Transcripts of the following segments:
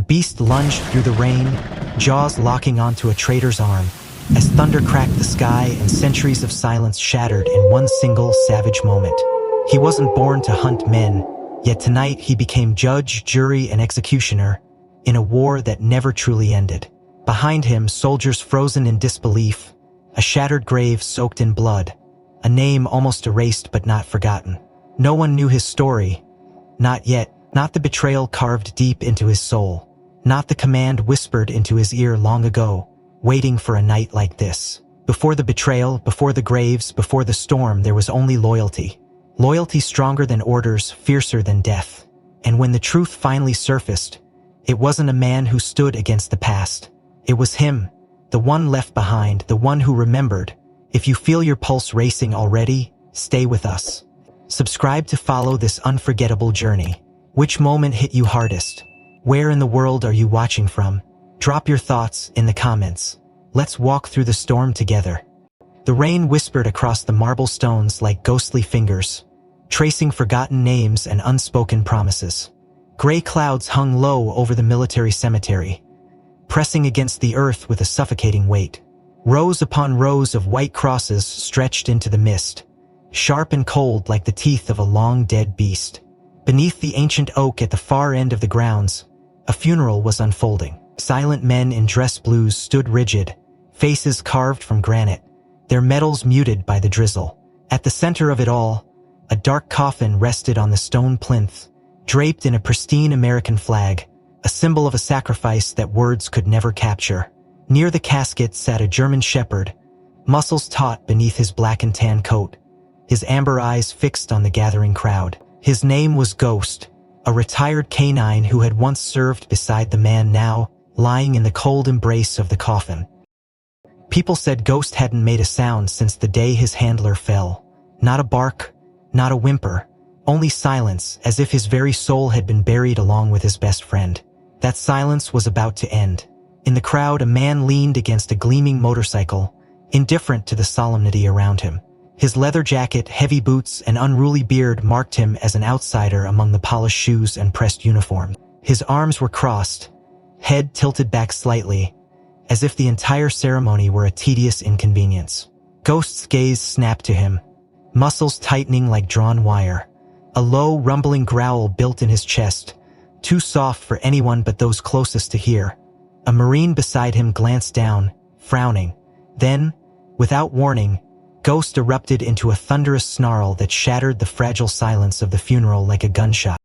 beast lunged through the rain, jaws locking onto a traitor's arm, as thunder cracked the sky and centuries of silence shattered in one single savage moment. He wasn't born to hunt men, yet tonight he became judge, jury, and executioner in a war that never truly ended. Behind him, soldiers frozen in disbelief, a shattered grave soaked in blood, a name almost erased but not forgotten. No one knew his story. Not yet. Not the betrayal carved deep into his soul. Not the command whispered into his ear long ago, waiting for a night like this. Before the betrayal, before the graves, before the storm, there was only loyalty. Loyalty stronger than orders, fiercer than death. And when the truth finally surfaced, it wasn't a man who stood against the past. It was him, the one left behind, the one who remembered. If you feel your pulse racing already, stay with us. Subscribe to follow this unforgettable journey. Which moment hit you hardest? Where in the world are you watching from? Drop your thoughts in the comments. Let's walk through the storm together. The rain whispered across the marble stones like ghostly fingers, tracing forgotten names and unspoken promises. Gray clouds hung low over the military cemetery, pressing against the earth with a suffocating weight. Rows upon rows of white crosses stretched into the mist, sharp and cold like the teeth of a long-dead beast. Beneath the ancient oak at the far end of the grounds, a funeral was unfolding. Silent men in dress blues stood rigid, faces carved from granite, their metals muted by the drizzle. At the center of it all, a dark coffin rested on the stone plinth, draped in a pristine American flag, a symbol of a sacrifice that words could never capture. Near the casket sat a German shepherd, muscles taut beneath his black and tan coat, his amber eyes fixed on the gathering crowd. His name was Ghost, a retired canine who had once served beside the man now lying in the cold embrace of the coffin. People said Ghost hadn't made a sound since the day his handler fell. Not a bark, not a whimper, only silence, as if his very soul had been buried along with his best friend. That silence was about to end. In the crowd, a man leaned against a gleaming motorcycle, indifferent to the solemnity around him. His leather jacket, heavy boots, and unruly beard marked him as an outsider among the polished shoes and pressed uniform. His arms were crossed, head tilted back slightly, as if the entire ceremony were a tedious inconvenience. Ghost's gaze snapped to him, muscles tightening like drawn wire. A low, rumbling growl built in his chest, too soft for anyone but those closest to hear. A Marine beside him glanced down, frowning. Then, without warning, Ghost erupted into a thunderous snarl that shattered the fragile silence of the funeral like a gunshot.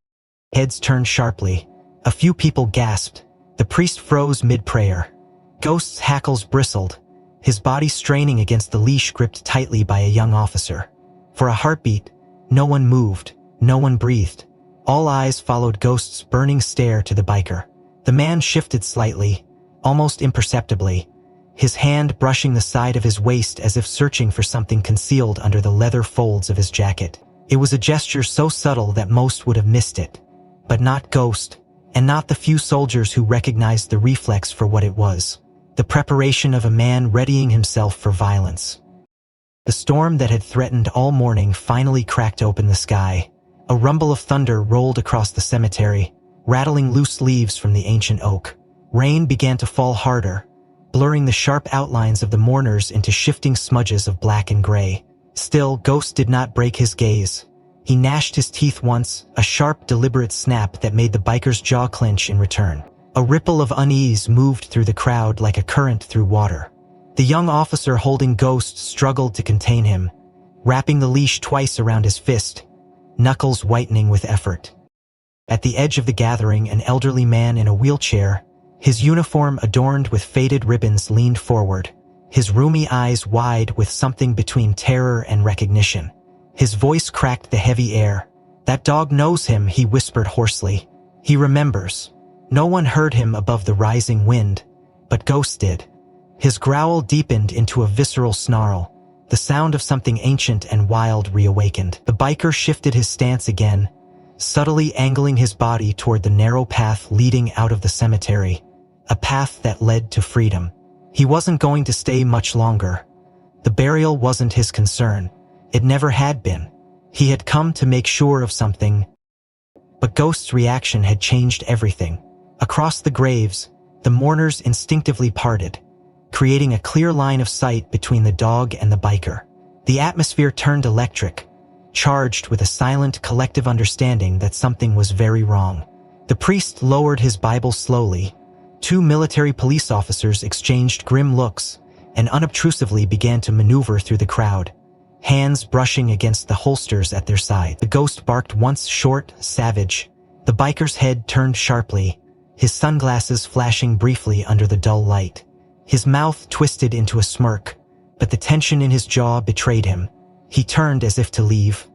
Heads turned sharply. A few people gasped. The priest froze mid-prayer. Ghost's hackles bristled, his body straining against the leash gripped tightly by a young officer. For a heartbeat, no one moved, no one breathed. All eyes followed Ghost's burning stare to the biker. The man shifted slightly, almost imperceptibly, his hand brushing the side of his waist as if searching for something concealed under the leather folds of his jacket. It was a gesture so subtle that most would have missed it. But not Ghost, and not the few soldiers who recognized the reflex for what it was. The preparation of a man readying himself for violence. The storm that had threatened all morning finally cracked open the sky. A rumble of thunder rolled across the cemetery, rattling loose leaves from the ancient oak. Rain began to fall harder, blurring the sharp outlines of the mourners into shifting smudges of black and gray. Still, Ghost did not break his gaze. He gnashed his teeth once, a sharp, deliberate snap that made the biker's jaw clench in return. A ripple of unease moved through the crowd like a current through water. The young officer holding Ghost struggled to contain him, wrapping the leash twice around his fist, knuckles whitening with effort. At the edge of the gathering, an elderly man in a wheelchair, his uniform adorned with faded ribbons, leaned forward, his roomy eyes wide with something between terror and recognition. His voice cracked the heavy air. "That dog knows him," he whispered hoarsely. "He remembers." No one heard him above the rising wind, but Ghost did. His growl deepened into a visceral snarl, the sound of something ancient and wild reawakened. The biker shifted his stance again, subtly angling his body toward the narrow path leading out of the cemetery, a path that led to freedom. He wasn't going to stay much longer. The burial wasn't his concern. It never had been. He had come to make sure of something. But Ghost's reaction had changed everything. Across the graves, the mourners instinctively parted, creating a clear line of sight between the dog and the biker. The atmosphere turned electric, charged with a silent collective understanding that something was very wrong. The priest lowered his Bible slowly. Two military police officers exchanged grim looks and unobtrusively began to maneuver through the crowd, hands brushing against the holsters at their side. The ghost barked once, short, savage. The biker's head turned sharply, his sunglasses flashing briefly under the dull light. His mouth twisted into a smirk, but the tension in his jaw betrayed him. He turned as if to leave.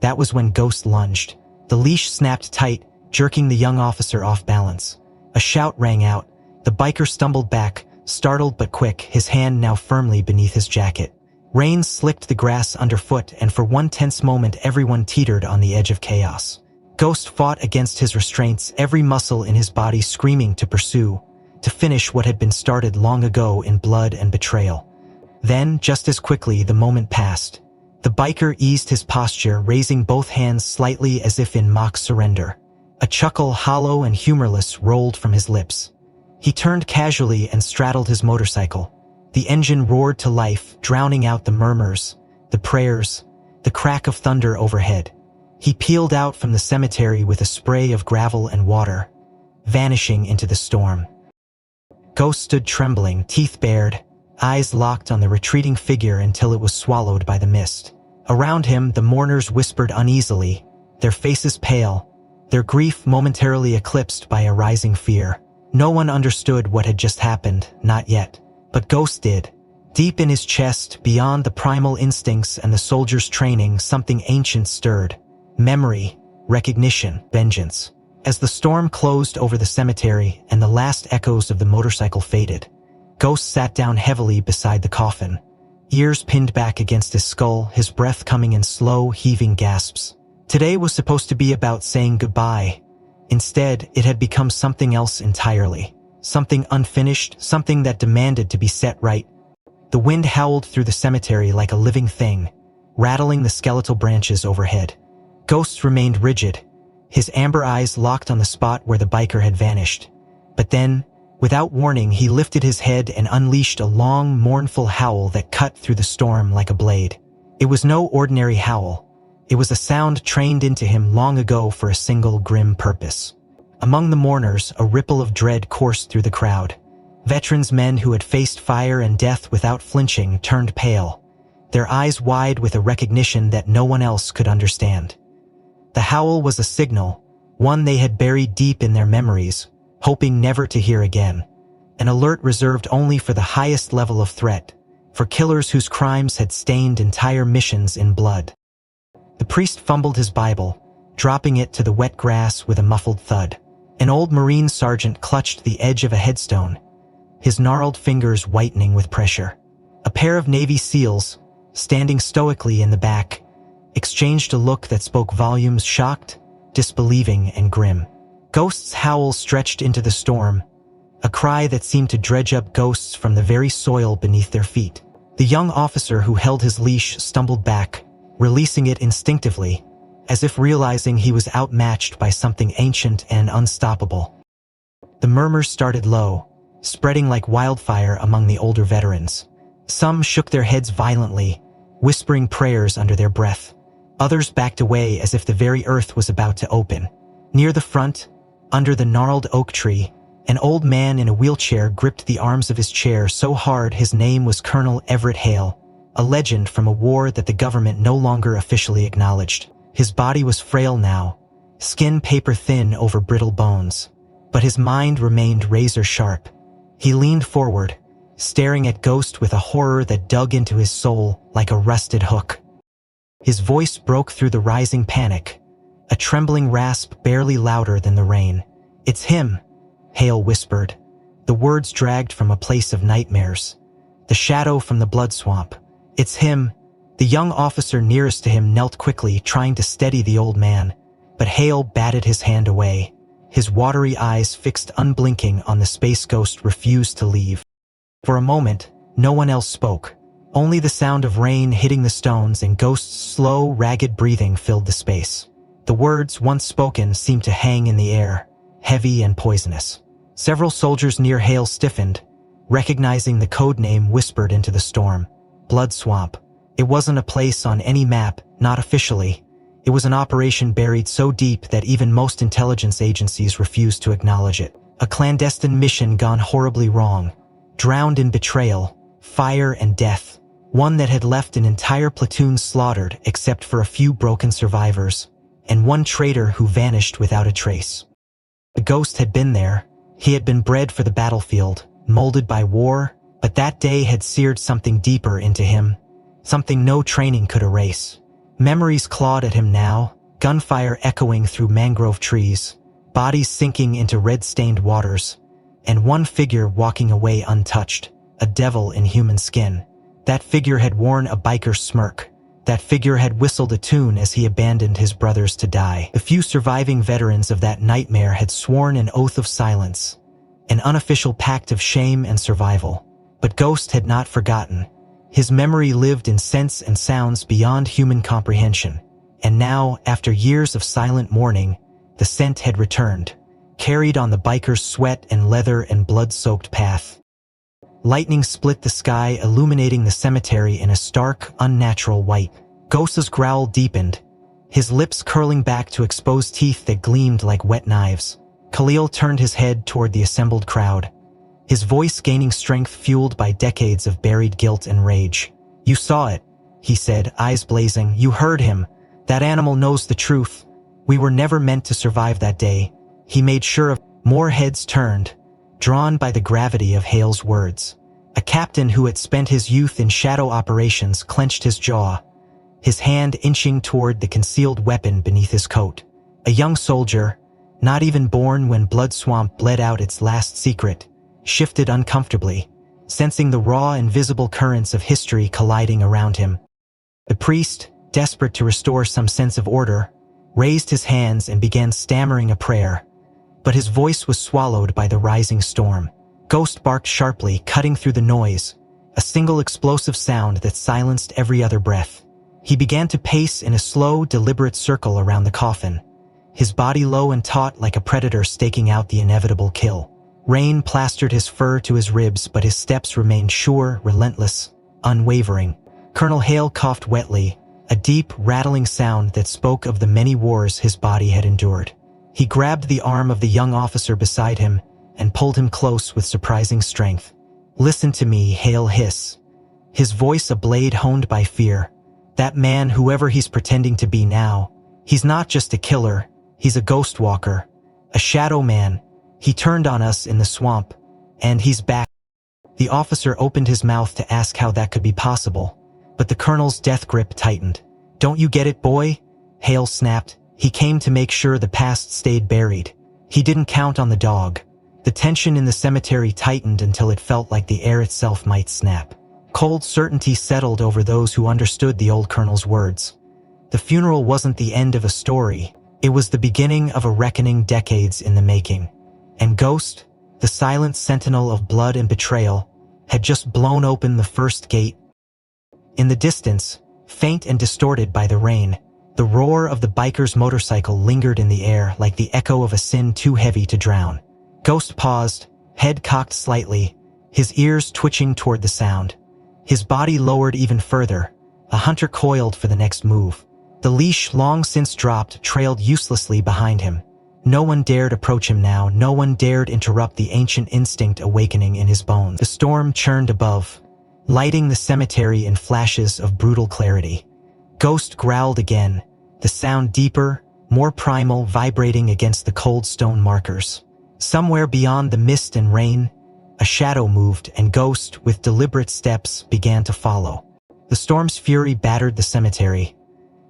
That was when Ghost lunged. The leash snapped tight, jerking the young officer off balance. A shout rang out. The biker stumbled back, startled but quick, his hand now firmly beneath his jacket. Rain slicked the grass underfoot, and for one tense moment everyone teetered on the edge of chaos. Ghost fought against his restraints, every muscle in his body screaming to pursue, to finish what had been started long ago in blood and betrayal. Then, just as quickly, the moment passed. The biker eased his posture, raising both hands slightly as if in mock surrender. A chuckle, hollow and humorless, rolled from his lips. He turned casually and straddled his motorcycle. The engine roared to life, drowning out the murmurs, the prayers, the crack of thunder overhead. He peeled out from the cemetery with a spray of gravel and water, vanishing into the storm. Ghost stood trembling, teeth bared, eyes locked on the retreating figure until it was swallowed by the mist. Around him, the mourners whispered uneasily, their faces pale, their grief momentarily eclipsed by a rising fear. No one understood what had just happened, not yet. But Ghost did. Deep in his chest, beyond the primal instincts and the soldier's training, something ancient stirred. Memory, recognition, vengeance. As the storm closed over the cemetery and the last echoes of the motorcycle faded, Ghost sat down heavily beside the coffin, ears pinned back against his skull, his breath coming in slow, heaving gasps. Today was supposed to be about saying goodbye. Instead, it had become something else entirely. Something unfinished, something that demanded to be set right. The wind howled through the cemetery like a living thing, rattling the skeletal branches overhead. Ghost remained rigid, his amber eyes locked on the spot where the biker had vanished. But then, without warning, he lifted his head and unleashed a long, mournful howl that cut through the storm like a blade. It was no ordinary howl. It was a sound trained into him long ago for a single grim purpose. Among the mourners, a ripple of dread coursed through the crowd. Veterans, men who had faced fire and death without flinching, turned pale, their eyes wide with a recognition that no one else could understand. The howl was a signal, one they had buried deep in their memories, hoping never to hear again. An alert reserved only for the highest level of threat, for killers whose crimes had stained entire missions in blood. The priest fumbled his Bible, dropping it to the wet grass with a muffled thud. An old Marine sergeant clutched the edge of a headstone, his gnarled fingers whitening with pressure. A pair of Navy SEALs, standing stoically in the back, exchanged a look that spoke volumes, shocked, disbelieving, and grim. Ghost's howl stretched into the storm, a cry that seemed to dredge up ghosts from the very soil beneath their feet. The young officer who held his leash stumbled back, releasing it instinctively, as if realizing he was outmatched by something ancient and unstoppable. The murmurs started low, spreading like wildfire among the older veterans. Some shook their heads violently, whispering prayers under their breath. Others backed away as if the very earth was about to open. Near the front, under the gnarled oak tree, an old man in a wheelchair gripped the arms of his chair so hard his name was Colonel Everett Hale, a legend from a war that the government no longer officially acknowledged. His body was frail now, skin paper thin over brittle bones, but his mind remained razor sharp. He leaned forward, staring at Ghost with a horror that dug into his soul like a rusted hook. His voice broke through the rising panic, a trembling rasp barely louder than the rain. "It's him," Hale whispered, the words dragged from a place of nightmares. "The shadow from the blood swamp. It's him." The young officer nearest to him knelt quickly, trying to steady the old man, but Hale batted his hand away. His watery eyes, fixed unblinking on the space ghost, refused to leave. For a moment, no one else spoke. Only the sound of rain hitting the stones and Ghost's slow, ragged breathing filled the space. The words, once spoken, seemed to hang in the air. heavy and poisonous. Several soldiers near Hale stiffened, recognizing the code name whispered into the storm. Blood Swamp. It wasn't a place on any map, not officially. It was an operation buried so deep that even most intelligence agencies refused to acknowledge it. A clandestine mission gone horribly wrong. Drowned in betrayal, fire and death. One that had left an entire platoon slaughtered except for a few broken survivors, and one traitor who vanished without a trace. The ghost had been there. He had been bred for the battlefield, molded by war, but that day had seared something deeper into him, something no training could erase. Memories clawed at him now, gunfire echoing through mangrove trees, bodies sinking into red-stained waters, and one figure walking away untouched, a devil in human skin. That figure had worn a biker's smirk. That figure had whistled a tune as he abandoned his brothers to die. The few surviving veterans of that nightmare had sworn an oath of silence, an unofficial pact of shame and survival. But Ghost had not forgotten. His memory lived in scents and sounds beyond human comprehension. And now, after years of silent mourning, the scent had returned, carried on the biker's sweat and leather and blood-soaked path. Lightning split the sky, illuminating the cemetery in a stark, unnatural white. Ghost's growl deepened, his lips curling back to expose teeth that gleamed like wet knives. Khalil turned his head toward the assembled crowd, his voice gaining strength fueled by decades of buried guilt and rage. "You saw it," he said, eyes blazing. "You heard him. That animal knows the truth. We were never meant to survive that day." He made sure of more heads turned, drawn by the gravity of Hale's words. A captain who had spent his youth in shadow operations clenched his jaw, his hand inching toward the concealed weapon beneath his coat. A young soldier, not even born when Blood Swamp bled out its last secret, shifted uncomfortably, sensing the raw, invisible currents of history colliding around him. The priest, desperate to restore some sense of order, raised his hands and began stammering a prayer, but his voice was swallowed by the rising storm. Ghost barked sharply, cutting through the noise, a single explosive sound that silenced every other breath. He began to pace in a slow, deliberate circle around the coffin, his body low and taut like a predator staking out the inevitable kill. Rain plastered his fur to his ribs, but his steps remained sure, relentless, unwavering. Colonel Hale coughed wetly, a deep, rattling sound that spoke of the many wars his body had endured. He grabbed the arm of the young officer beside him and pulled him close with surprising strength. "Listen to me," Hale hissed, his voice a blade honed by fear. "That man, whoever he's pretending to be now, he's not just a killer, he's a ghost walker, a shadow man. He turned on us in the swamp, and he's back." The officer opened his mouth to ask how that could be possible, but the colonel's death grip tightened. "Don't you get it, boy?" Hale snapped. "He came to make sure the past stayed buried. He didn't count on the dog." The tension in the cemetery tightened until it felt like the air itself might snap. Cold certainty settled over those who understood the old colonel's words. The funeral wasn't the end of a story. It was the beginning of a reckoning decades in the making. And Ghost, the silent sentinel of blood and betrayal, had just blown open the first gate. In the distance, faint and distorted by the rain, the roar of the biker's motorcycle lingered in the air like the echo of a sin too heavy to drown. Ghost paused, head cocked slightly, his ears twitching toward the sound. His body lowered even further, a hunter coiled for the next move. The leash, long since dropped, trailed uselessly behind him. No one dared approach him now, no one dared interrupt the ancient instinct awakening in his bones. The storm churned above, lighting the cemetery in flashes of brutal clarity. Ghost growled again, the sound deeper, more primal, vibrating against the cold stone markers. Somewhere beyond the mist and rain, a shadow moved, and Ghost, with deliberate steps, began to follow. The storm's fury battered the cemetery,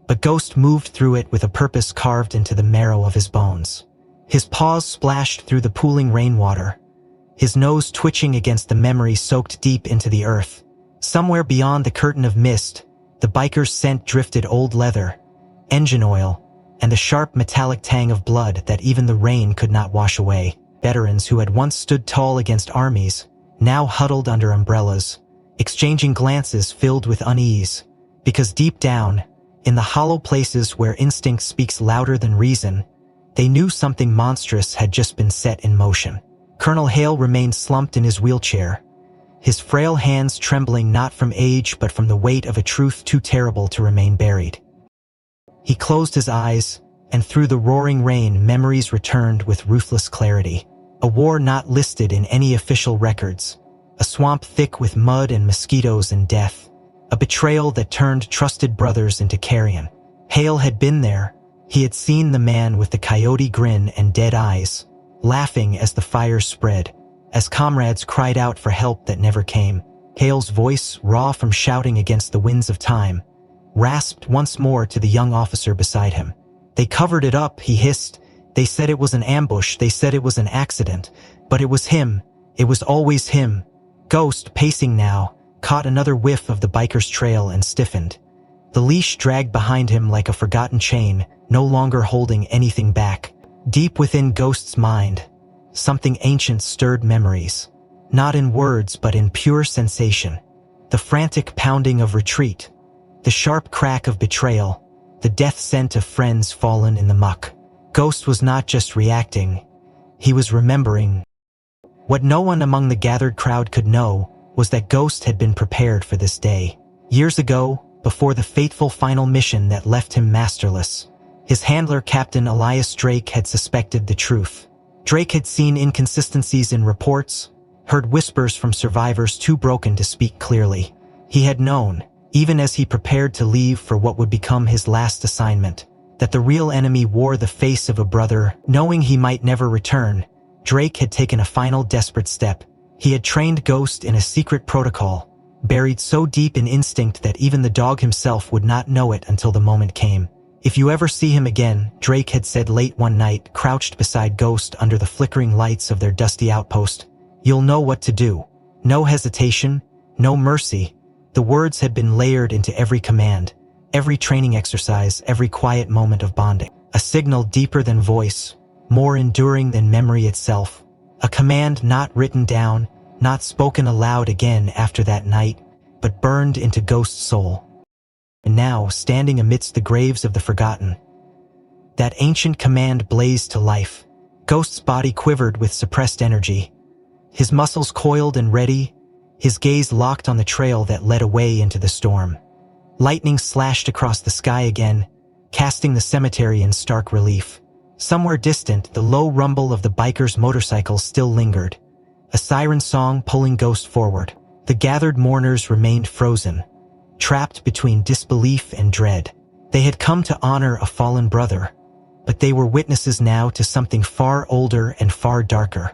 but Ghost moved through it with a purpose carved into the marrow of his bones. His paws splashed through the pooling rainwater, his nose twitching against the memory soaked deep into the earth. Somewhere beyond the curtain of mist, the biker's scent drifted: old leather, engine oil, and the sharp metallic tang of blood that even the rain could not wash away. Veterans who had once stood tall against armies, now huddled under umbrellas, exchanging glances filled with unease. Because deep down, in the hollow places where instinct speaks louder than reason, They knew something monstrous had just been set in motion. Colonel Hale remained slumped in his wheelchair, his frail hands trembling not from age but from the weight of a truth too terrible to remain buried. He closed his eyes, and through the roaring rain memories returned with ruthless clarity. A war not listed in any official records, a swamp thick with mud and mosquitoes and death, a betrayal that turned trusted brothers into carrion. Hale had been there. He had seen the man with the coyote grin and dead eyes, laughing as the fires spread, as comrades cried out for help that never came. Hale's voice, raw from shouting against the winds of time, rasped once more to the young officer beside him. "They covered it up," he hissed. "They said it was an ambush, they said it was an accident, but it was him. It was always him." Ghost, pacing now, caught another whiff of the biker's trail and stiffened. The leash dragged behind him like a forgotten chain, no longer holding anything back. Deep within Ghost's mind, something ancient stirred memories, not in words but in pure sensation. The frantic pounding of retreat, the sharp crack of betrayal, the death scent of friends fallen in the muck. Ghost was not just reacting, he was remembering. What no one among the gathered crowd could know was that Ghost had been prepared for this day. Years ago, before the fateful final mission that left him masterless, his handler, Captain Elias Drake, had suspected the truth. Drake had seen inconsistencies in reports, heard whispers from survivors too broken to speak clearly. He had known, even as he prepared to leave for what would become his last assignment, that the real enemy wore the face of a brother. Knowing he might never return, Drake had taken a final desperate step. He had trained Ghost in a secret protocol, buried so deep in instinct that even the dog himself would not know it until the moment came. "If you ever see him again," Drake had said late one night, crouched beside Ghost under the flickering lights of their dusty outpost, "you'll know what to do. No hesitation, no mercy." The words had been layered into every command, every training exercise, every quiet moment of bonding. A signal deeper than voice, more enduring than memory itself. A command not written down, not spoken aloud again after that night, but burned into Ghost's soul. And now, standing amidst the graves of the forgotten, that ancient command blazed to life. Ghost's body quivered with suppressed energy, his muscles coiled and ready, his gaze locked on the trail that led away into the storm. Lightning slashed across the sky again, casting the cemetery in stark relief. Somewhere distant, the low rumble of the biker's motorcycle still lingered, a siren song pulling Ghost forward. The gathered mourners remained frozen, trapped between disbelief and dread. They had come to honor a fallen brother, but they were witnesses now to something far older and far darker,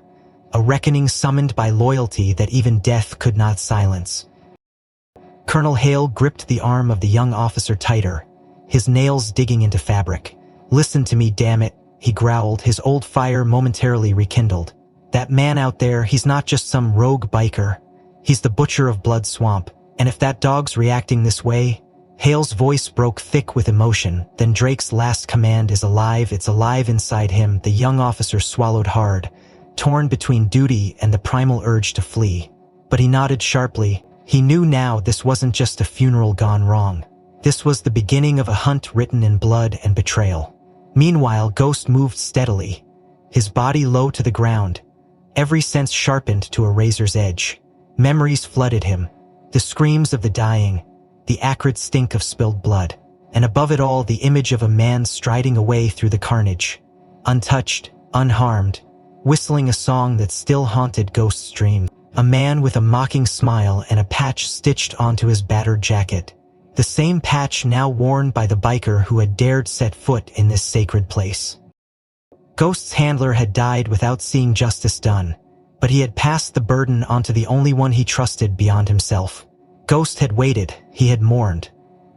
a reckoning summoned by loyalty that even death could not silence. Colonel Hale gripped the arm of the young officer tighter, his nails digging into fabric. "Listen to me, damn it," he growled, his old fire momentarily rekindled. "That man out there, he's not just some rogue biker. He's the butcher of Blood Swamp. And if that dog's reacting this way..." Hale's voice broke thick with emotion. "Then Drake's last command is alive. It's alive inside him." The young officer swallowed hard, torn between duty and the primal urge to flee. But he nodded sharply. He knew now this wasn't just a funeral gone wrong. This was the beginning of a hunt written in blood and betrayal. Meanwhile, Ghost moved steadily, his body low to the ground, every sense sharpened to a razor's edge. Memories flooded him, the screams of the dying, the acrid stink of spilled blood, and above it all the image of a man striding away through the carnage, untouched, unharmed, whistling a song that still haunted Ghost's dreams. A man with a mocking smile and a patch stitched onto his battered jacket. The same patch now worn by the biker who had dared set foot in this sacred place. Ghost's handler had died without seeing justice done, but he had passed the burden onto the only one he trusted beyond himself. Ghost had waited, he had mourned,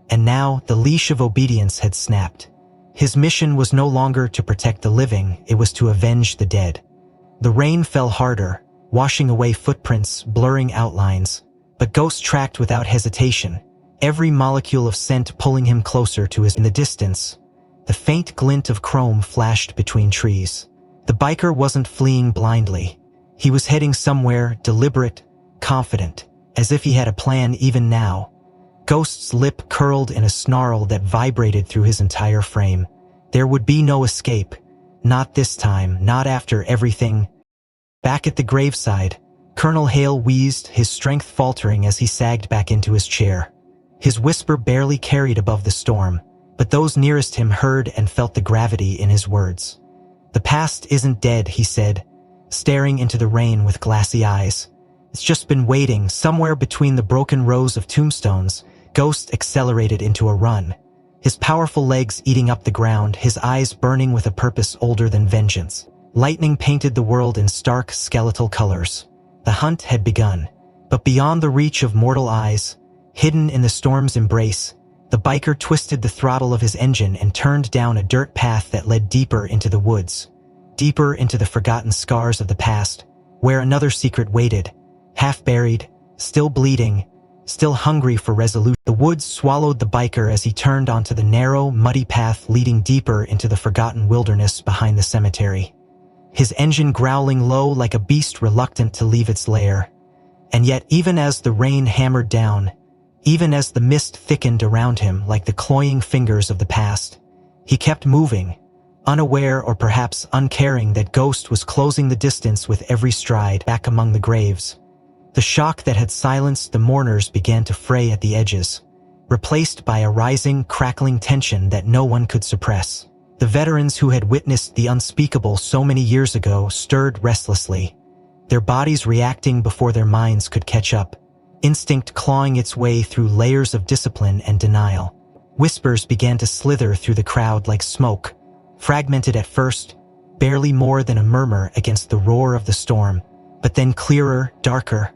and now the leash of obedience had snapped. His mission was no longer to protect the living, it was to avenge the dead. The rain fell harder, washing away footprints, blurring outlines, but Ghost tracked without hesitation, every molecule of scent pulling him closer to his. In the distance, the faint glint of chrome flashed between trees. The biker wasn't fleeing blindly. He was heading somewhere, deliberate, confident, as if he had a plan even now. Ghost's lip curled in a snarl that vibrated through his entire frame. There would be no escape. Not this time, not after everything. Back at the graveside, Colonel Hale wheezed, his strength faltering as he sagged back into his chair. His whisper barely carried above the storm, but those nearest him heard and felt the gravity in his words. "The past isn't dead," he said, staring into the rain with glassy eyes. "It's just been waiting." Somewhere between the broken rows of tombstones, Ghost accelerated into a run, his powerful legs eating up the ground, his eyes burning with a purpose older than vengeance. Lightning painted the world in stark, skeletal colors. The hunt had begun, but beyond the reach of mortal eyes, hidden in the storm's embrace, the biker twisted the throttle of his engine and turned down a dirt path that led deeper into the woods, deeper into the forgotten scars of the past, where another secret waited, half-buried, still bleeding, still hungry for resolution. The woods swallowed the biker as he turned onto the narrow, muddy path leading deeper into the forgotten wilderness behind the cemetery, his engine growling low like a beast reluctant to leave its lair. And yet, even as the rain hammered down, even as the mist thickened around him like the cloying fingers of the past, he kept moving, unaware or perhaps uncaring that Ghost was closing the distance with every stride back among the graves. The shock that had silenced the mourners began to fray at the edges, replaced by a rising, crackling tension that no one could suppress. The veterans who had witnessed the unspeakable so many years ago stirred restlessly, their bodies reacting before their minds could catch up, instinct clawing its way through layers of discipline and denial. Whispers began to slither through the crowd like smoke, fragmented at first, barely more than a murmur against the roar of the storm, but then clearer, darker,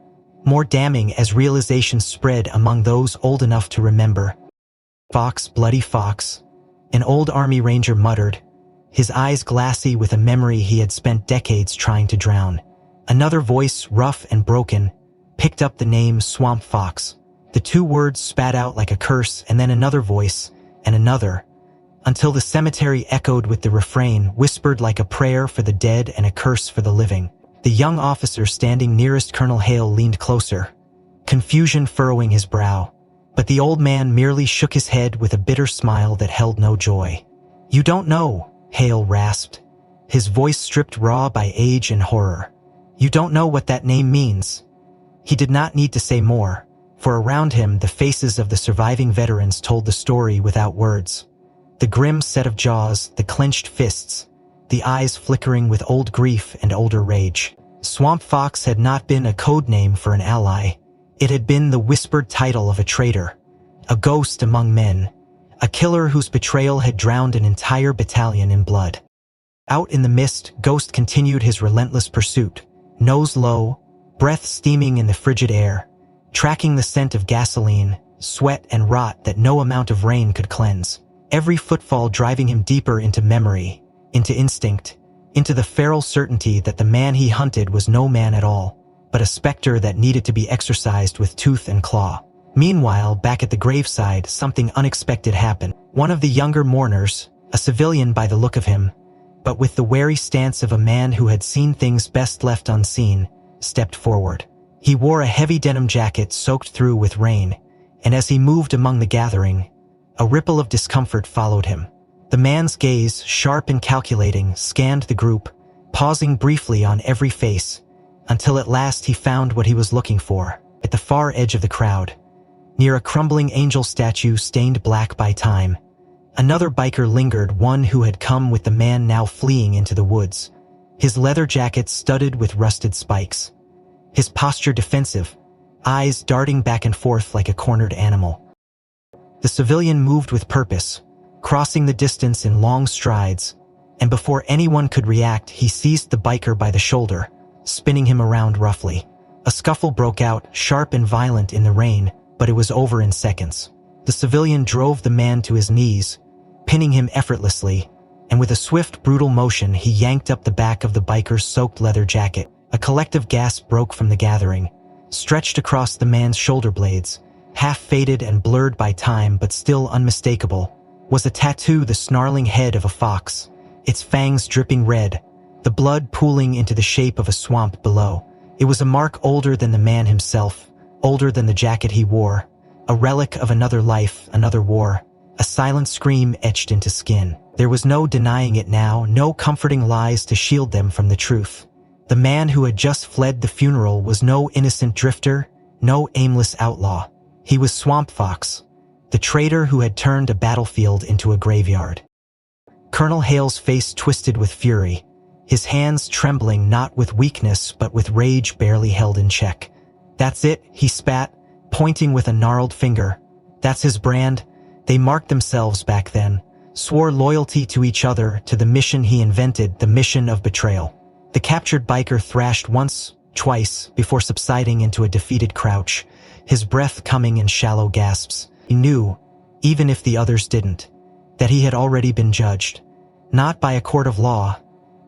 more damning as realization spread among those old enough to remember. "Fox, bloody Fox," an old army ranger muttered, his eyes glassy with a memory he had spent decades trying to drown. Another voice, rough and broken, picked up the name Swamp Fox. The two words spat out like a curse, and then another voice, and another, until the cemetery echoed with the refrain, whispered like a prayer for the dead and a curse for the living. The young officer standing nearest Colonel Hale leaned closer, confusion furrowing his brow, but the old man merely shook his head with a bitter smile that held no joy. "You don't know," Hale rasped, his voice stripped raw by age and horror. "You don't know what that name means." He did not need to say more, for around him the faces of the surviving veterans told the story without words. The grim set of jaws, the clenched fists, the eyes flickering with old grief and older rage. Swamp Fox had not been a code name for an ally. It had been the whispered title of a traitor, a ghost among men, a killer whose betrayal had drowned an entire battalion in blood. Out in the mist, Ghost continued his relentless pursuit, nose low, breath steaming in the frigid air, tracking the scent of gasoline, sweat, and rot that no amount of rain could cleanse. Every footfall driving him deeper into memory, into instinct, into the feral certainty that the man he hunted was no man at all, but a specter that needed to be exorcised with tooth and claw. Meanwhile, back at the graveside, something unexpected happened. One of the younger mourners, a civilian by the look of him, but with the wary stance of a man who had seen things best left unseen, stepped forward. He wore a heavy denim jacket soaked through with rain, and as he moved among the gathering, a ripple of discomfort followed him. The man's gaze, sharp and calculating, scanned the group, pausing briefly on every face, until at last he found what he was looking for, at the far edge of the crowd. Near a crumbling angel statue stained black by time, another biker lingered, one who had come with the man now fleeing into the woods, his leather jacket studded with rusted spikes, his posture defensive, eyes darting back and forth like a cornered animal. The civilian moved with purpose, crossing the distance in long strides, and before anyone could react, he seized the biker by the shoulder, spinning him around roughly. A scuffle broke out, sharp and violent in the rain, but it was over in seconds. The civilian drove the man to his knees, pinning him effortlessly, and with a swift, brutal motion, he yanked up the back of the biker's soaked leather jacket. A collective gasp broke from the gathering, stretched across the man's shoulder blades, half faded and blurred by time but still unmistakable, was a tattoo, the snarling head of a fox, its fangs dripping red, the blood pooling into the shape of a swamp below. It was a mark older than the man himself, older than the jacket he wore, a relic of another life, another war, a silent scream etched into skin. There was no denying it now, no comforting lies to shield them from the truth. The man who had just fled the funeral was no innocent drifter, no aimless outlaw. He was Swamp Fox, the traitor who had turned a battlefield into a graveyard. Colonel Hale's face twisted with fury, his hands trembling not with weakness but with rage barely held in check. "That's it," he spat, pointing with a gnarled finger. "That's his brand. They marked themselves back then, swore loyalty to each other, to the mission he invented, the mission of betrayal." The captured biker thrashed once, twice, before subsiding into a defeated crouch, his breath coming in shallow gasps. He knew, even if the others didn't, that he had already been judged, not by a court of law,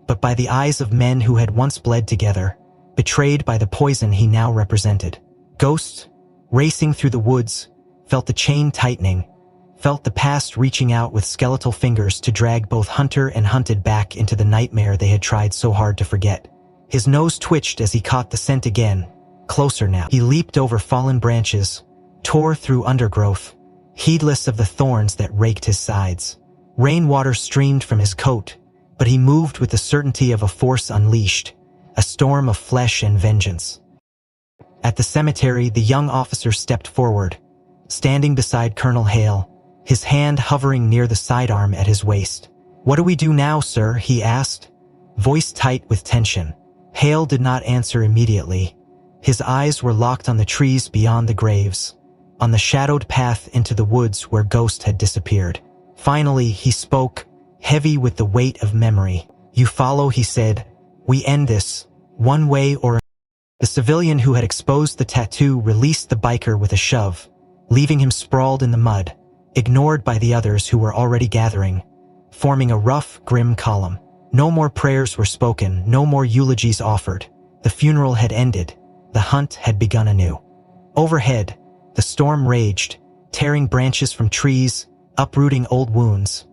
but by the eyes of men who had once bled together, betrayed by the poison he now represented. Ghost, racing through the woods, felt the chain tightening, felt the past reaching out with skeletal fingers to drag both hunter and hunted back into the nightmare they had tried so hard to forget. His nose twitched as he caught the scent again, closer now. He leaped over fallen branches, tore through undergrowth, heedless of the thorns that raked his sides. Rainwater streamed from his coat, but he moved with the certainty of a force unleashed, a storm of flesh and vengeance. At the cemetery, the young officer stepped forward, standing beside Colonel Hale, his hand hovering near the sidearm at his waist. "What do we do now, sir?" he asked, voice tight with tension. Hale did not answer immediately. His eyes were locked on the trees beyond the graves, on the shadowed path into the woods where Ghost had disappeared. Finally, he spoke, heavy with the weight of memory. "You follow," he said. "We end this, one way or another." The civilian who had exposed the tattoo released the biker with a shove, leaving him sprawled in the mud, ignored by the others who were already gathering, forming a rough, grim column. No more prayers were spoken, no more eulogies offered. The funeral had ended. The hunt had begun anew. Overhead, the storm raged, tearing branches from trees, uprooting old wounds.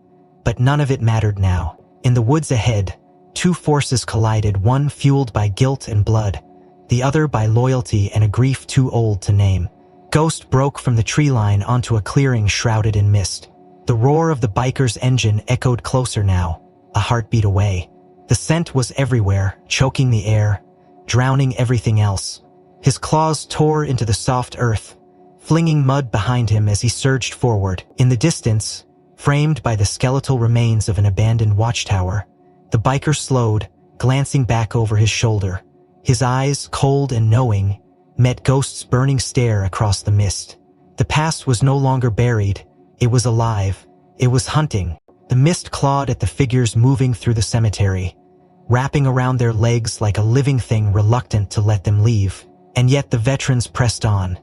But none of it mattered now. In the woods ahead, two forces collided, one fueled by guilt and blood, the other by loyalty and a grief too old to name. Ghost broke from the tree line onto a clearing shrouded in mist. The roar of the biker's engine echoed closer now, a heartbeat away. The scent was everywhere, choking the air, drowning everything else. His claws tore into the soft earth, flinging mud behind him as he surged forward. In the distance, framed by the skeletal remains of an abandoned watchtower, the biker slowed, glancing back over his shoulder. His eyes, cold and knowing, met Ghost's burning stare across the mist. The past was no longer buried. It was alive. It was hunting. The mist clawed at the figures moving through the cemetery, wrapping around their legs like a living thing reluctant to let them leave. And yet the veterans pressed on,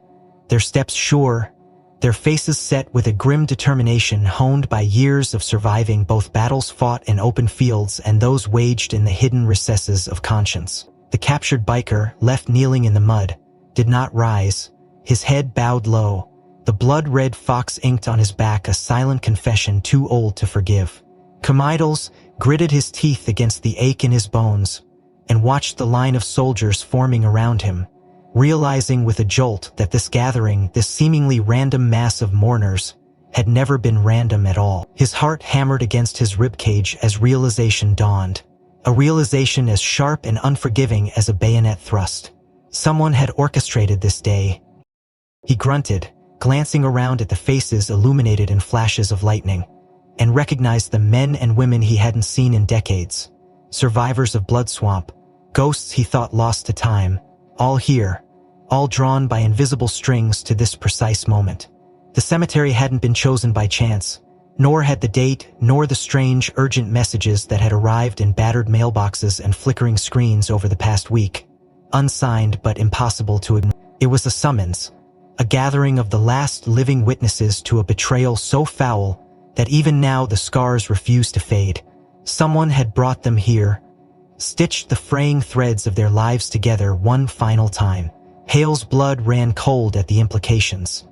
their steps sure, their faces set with a grim determination honed by years of surviving both battles fought in open fields and those waged in the hidden recesses of conscience. The captured biker, left kneeling in the mud, did not rise, his head bowed low, the blood-red fox inked on his back a silent confession too old to forgive. Comidals gritted his teeth against the ache in his bones and watched the line of soldiers forming around him, realizing with a jolt that this gathering, this seemingly random mass of mourners, had never been random at all. His heart hammered against his ribcage as realization dawned, a realization as sharp and unforgiving as a bayonet thrust. Someone had orchestrated this day. He grunted, glancing around at the faces illuminated in flashes of lightning, and recognized the men and women he hadn't seen in decades. Survivors of Blood Swamp, ghosts he thought lost to time, all here, all drawn by invisible strings to this precise moment. The cemetery hadn't been chosen by chance, nor had the date, nor the strange, urgent messages that had arrived in battered mailboxes and flickering screens over the past week. Unsigned but impossible to ignore. It was a summons, a gathering of the last living witnesses to a betrayal so foul that even now the scars refused to fade. Someone had brought them here, stitched the fraying threads of their lives together one final time. Hale's blood ran cold at the implications.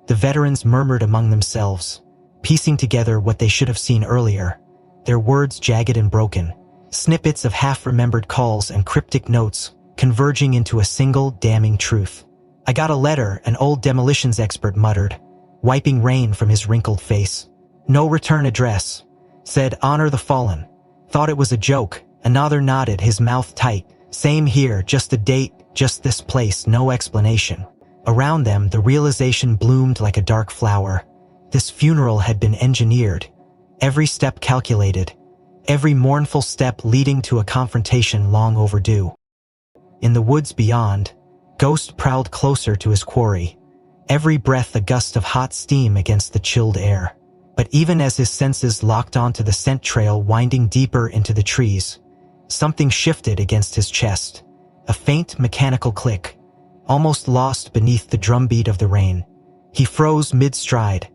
The veterans murmured among themselves, piecing together what they should have seen earlier, their words jagged and broken, snippets of half-remembered calls and cryptic notes converging into a single damning truth. "I got a letter," an old demolitions expert muttered, wiping rain from his wrinkled face. "No return address. said, "Honor the fallen." Thought it was a joke. Another nodded, his mouth tight. "Same here, just a date, just this place, no explanation." Around them, the realization bloomed like a dark flower. This funeral had been engineered. Every step calculated. Every mournful step leading to a confrontation long overdue. In the woods beyond, Ghost prowled closer to his quarry. Every breath a gust of hot steam against the chilled air. But even as his senses locked onto the scent trail winding deeper into the trees, something shifted against his chest. A faint mechanical click, almost lost beneath the drumbeat of the rain. He froze mid-stride,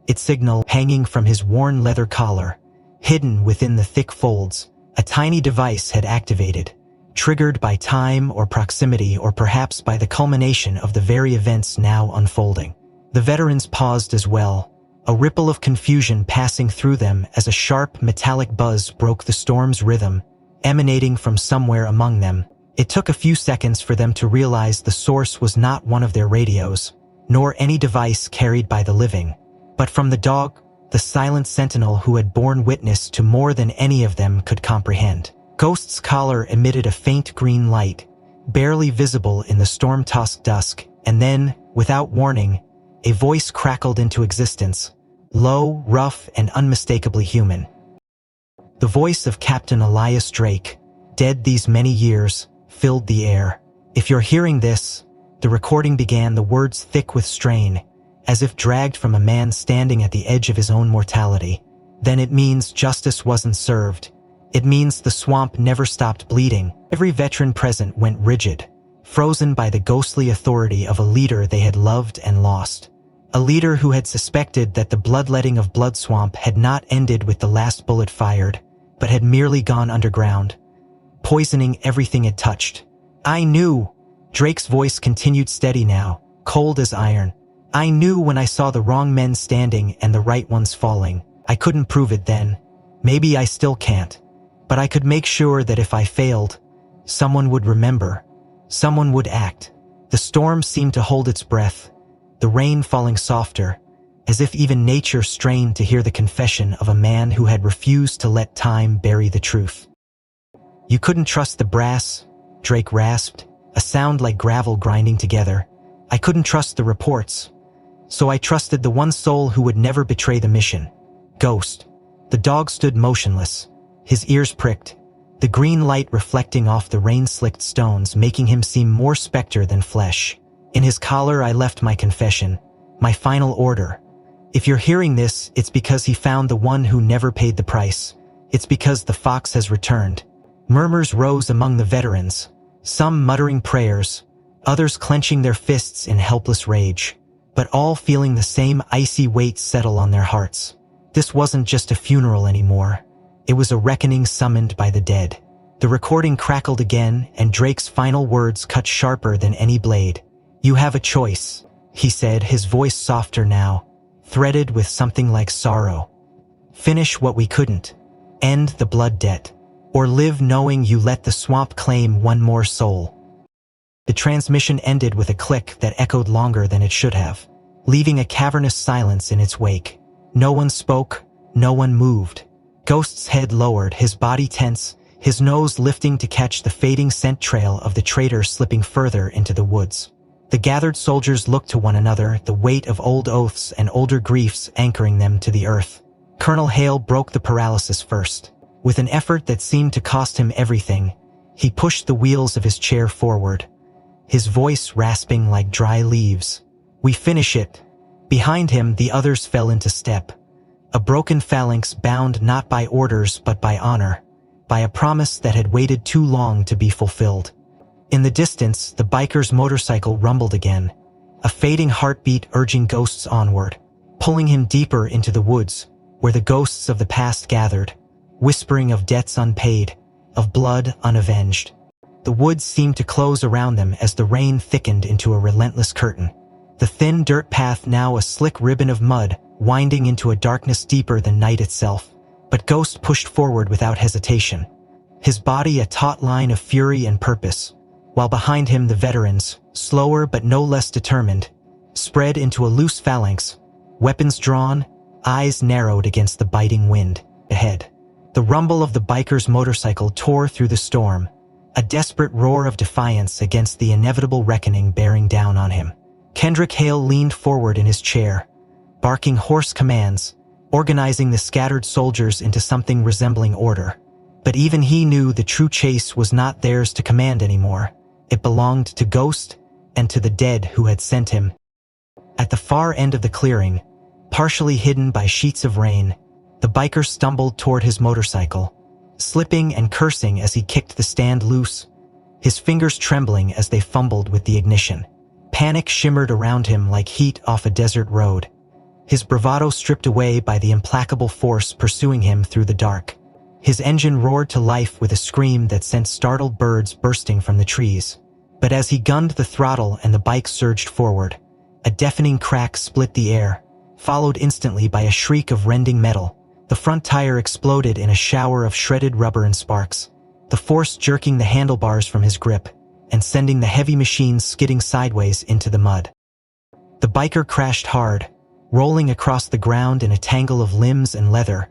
its signal hanging from his worn leather collar. Hidden within the thick folds, a tiny device had activated, triggered by time or proximity, or perhaps by the culmination of the very events now unfolding. The veterans paused as well, a ripple of confusion passing through them as a sharp metallic buzz broke the storm's rhythm, emanating from somewhere among them. It took a few seconds for them to realize the source was not one of their radios, nor any device carried by the living, but from the dog, the silent sentinel who had borne witness to more than any of them could comprehend. Ghost's collar emitted a faint green light, barely visible in the storm-tossed dusk, and then, without warning, a voice crackled into existence, low, rough, and unmistakably human. The voice of Captain Elias Drake, dead these many years, filled the air. "If you're hearing this," the recording began, the words thick with strain, as if dragged from a man standing at the edge of his own mortality, "then it means justice wasn't served. It means the swamp never stopped bleeding." Every veteran present went rigid, frozen by the ghostly authority of a leader they had loved and lost. A leader who had suspected that the bloodletting of Blood Swamp had not ended with the last bullet fired, but had merely gone underground, poisoning everything it touched. "I knew," Drake's voice continued steady now, cold as iron. "I knew when I saw the wrong men standing and the right ones falling. I couldn't prove it then. Maybe I still can't. But I could make sure that if I failed, someone would remember. Someone would act." The storm seemed to hold its breath, the rain falling softer, as if even nature strained to hear the confession of a man who had refused to let time bury the truth. "You couldn't trust the brass," Drake rasped, a sound like gravel grinding together. "I couldn't trust the reports. So I trusted the one soul who would never betray the mission. Ghost." The dog stood motionless, his ears pricked, the green light reflecting off the rain-slicked stones, making him seem more specter than flesh. "In his collar I left my confession, my final order. If you're hearing this, it's because he found the one who never paid the price. It's because the fox has returned." Murmurs rose among the veterans, some muttering prayers, others clenching their fists in helpless rage, but all feeling the same icy weight settle on their hearts. This wasn't just a funeral anymore. It was a reckoning summoned by the dead. The recording crackled again, and Drake's final words cut sharper than any blade. "You have a choice," he said, his voice softer now, threaded with something like sorrow. "Finish what we couldn't. End the blood debt. Or live knowing you let the swamp claim one more soul." The transmission ended with a click that echoed longer than it should have, leaving a cavernous silence in its wake. No one spoke, no one moved. Ghost's head lowered, his body tense, his nose lifting to catch the fading scent trail of the traitor slipping further into the woods. The gathered soldiers looked to one another, the weight of old oaths and older griefs anchoring them to the earth. Colonel Hale broke the paralysis first. With an effort that seemed to cost him everything, he pushed the wheels of his chair forward, his voice rasping like dry leaves. "We finish it." Behind him, the others fell into step, a broken phalanx bound not by orders but by honor, by a promise that had waited too long to be fulfilled. In the distance, the biker's motorcycle rumbled again, a fading heartbeat urging Ghosts onward, pulling him deeper into the woods, where the ghosts of the past gathered, whispering of debts unpaid, of blood unavenged. The woods seemed to close around them as the rain thickened into a relentless curtain. The thin dirt path now a slick ribbon of mud, winding into a darkness deeper than night itself. But Ghost pushed forward without hesitation, his body a taut line of fury and purpose, while behind him the veterans, slower but no less determined, spread into a loose phalanx, weapons drawn, eyes narrowed against the biting wind. ahead. The rumble of the biker's motorcycle tore through the storm, a desperate roar of defiance against the inevitable reckoning bearing down on him. Kendrick Hale leaned forward in his chair, barking hoarse commands, organizing the scattered soldiers into something resembling order. But even he knew the true chase was not theirs to command anymore. It belonged to Ghost and to the dead who had sent him. At the far end of the clearing, partially hidden by sheets of rain, the biker stumbled toward his motorcycle, slipping and cursing as he kicked the stand loose, his fingers trembling as they fumbled with the ignition. Panic shimmered around him like heat off a desert road, his bravado stripped away by the implacable force pursuing him through the dark. His engine roared to life with a scream that sent startled birds bursting from the trees. But as he gunned the throttle and the bike surged forward, a deafening crack split the air, followed instantly by a shriek of rending metal. The front tire exploded in a shower of shredded rubber and sparks, the force jerking the handlebars from his grip and sending the heavy machine skidding sideways into the mud. The biker crashed hard, rolling across the ground in a tangle of limbs and leather,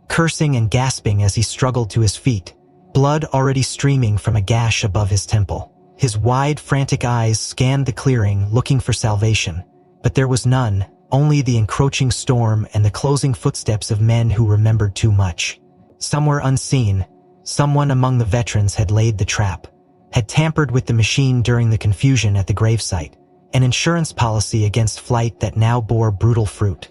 cursing and gasping as he struggled to his feet, blood already streaming from a gash above his temple. His wide, frantic eyes scanned the clearing, looking for salvation. But there was none, only the encroaching storm and the closing footsteps of men who remembered too much. Somewhere unseen, someone among the veterans had laid the trap, had tampered with the machine during the confusion at the gravesite, an insurance policy against flight that now bore brutal fruit.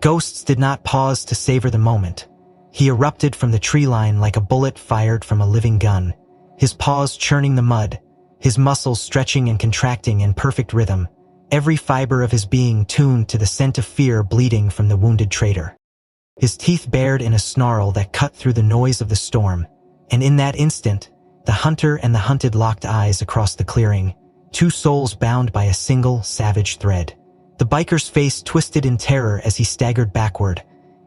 Ghosts did not pause to savor the moment. He erupted from the tree line like a bullet fired from a living gun, his paws churning the mud, his muscles stretching and contracting in perfect rhythm, every fiber of his being tuned to the scent of fear bleeding from the wounded traitor. His teeth bared in a snarl that cut through the noise of the storm, and in that instant, the hunter and the hunted locked eyes across the clearing, two souls bound by a single savage thread. The biker's face twisted in terror as he staggered backward,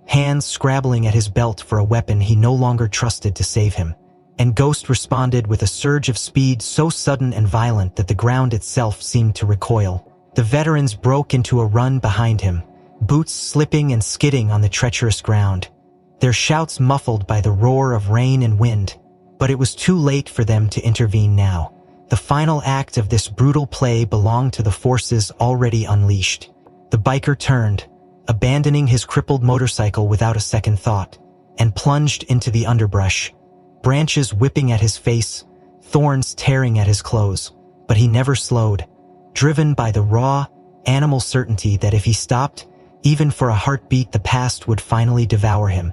hands scrabbling at his belt for a weapon he no longer trusted to save him. And Ghost responded with a surge of speed so sudden and violent that the ground itself seemed to recoil. The veterans broke into a run behind him, boots slipping and skidding on the treacherous ground, their shouts muffled by the roar of rain and wind. But it was too late for them to intervene now. The final act of this brutal play belonged to the forces already unleashed. The biker turned, abandoning his crippled motorcycle without a second thought, and plunged into the underbrush, branches whipping at his face, thorns tearing at his clothes. But he never slowed, driven by the raw, animal certainty that if he stopped, even for a heartbeat, the past would finally devour him.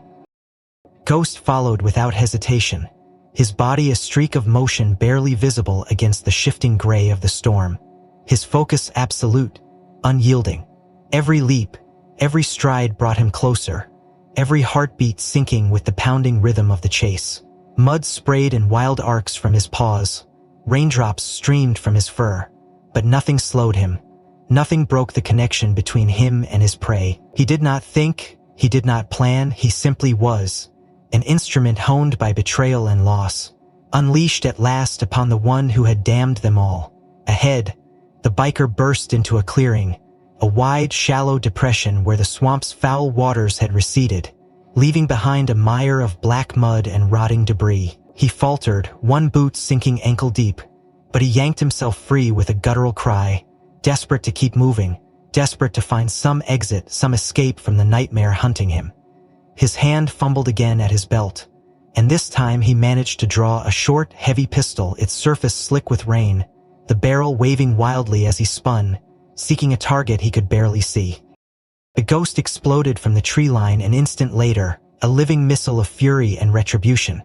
Ghost followed without hesitation, his body a streak of motion barely visible against the shifting gray of the storm, his focus absolute, unyielding. Every leap, every stride brought him closer, every heartbeat syncing with the pounding rhythm of the chase. Mud sprayed in wild arcs from his paws, raindrops streamed from his fur, but nothing slowed him. Nothing broke the connection between him and his prey. He did not think, he did not plan, he simply was, an instrument honed by betrayal and loss, unleashed at last upon the one who had damned them all. Ahead, the biker burst into a clearing, a wide, shallow depression where the swamp's foul waters had receded, leaving behind a mire of black mud and rotting debris. He faltered, one boot sinking ankle deep, but he yanked himself free with a guttural cry, desperate to keep moving, desperate to find some exit, some escape from the nightmare hunting him. His hand fumbled again at his belt, and this time he managed to draw a short, heavy pistol, its surface slick with rain, the barrel waving wildly as he spun, seeking a target he could barely see. The Ghost exploded from the tree line an instant later, a living missile of fury and retribution.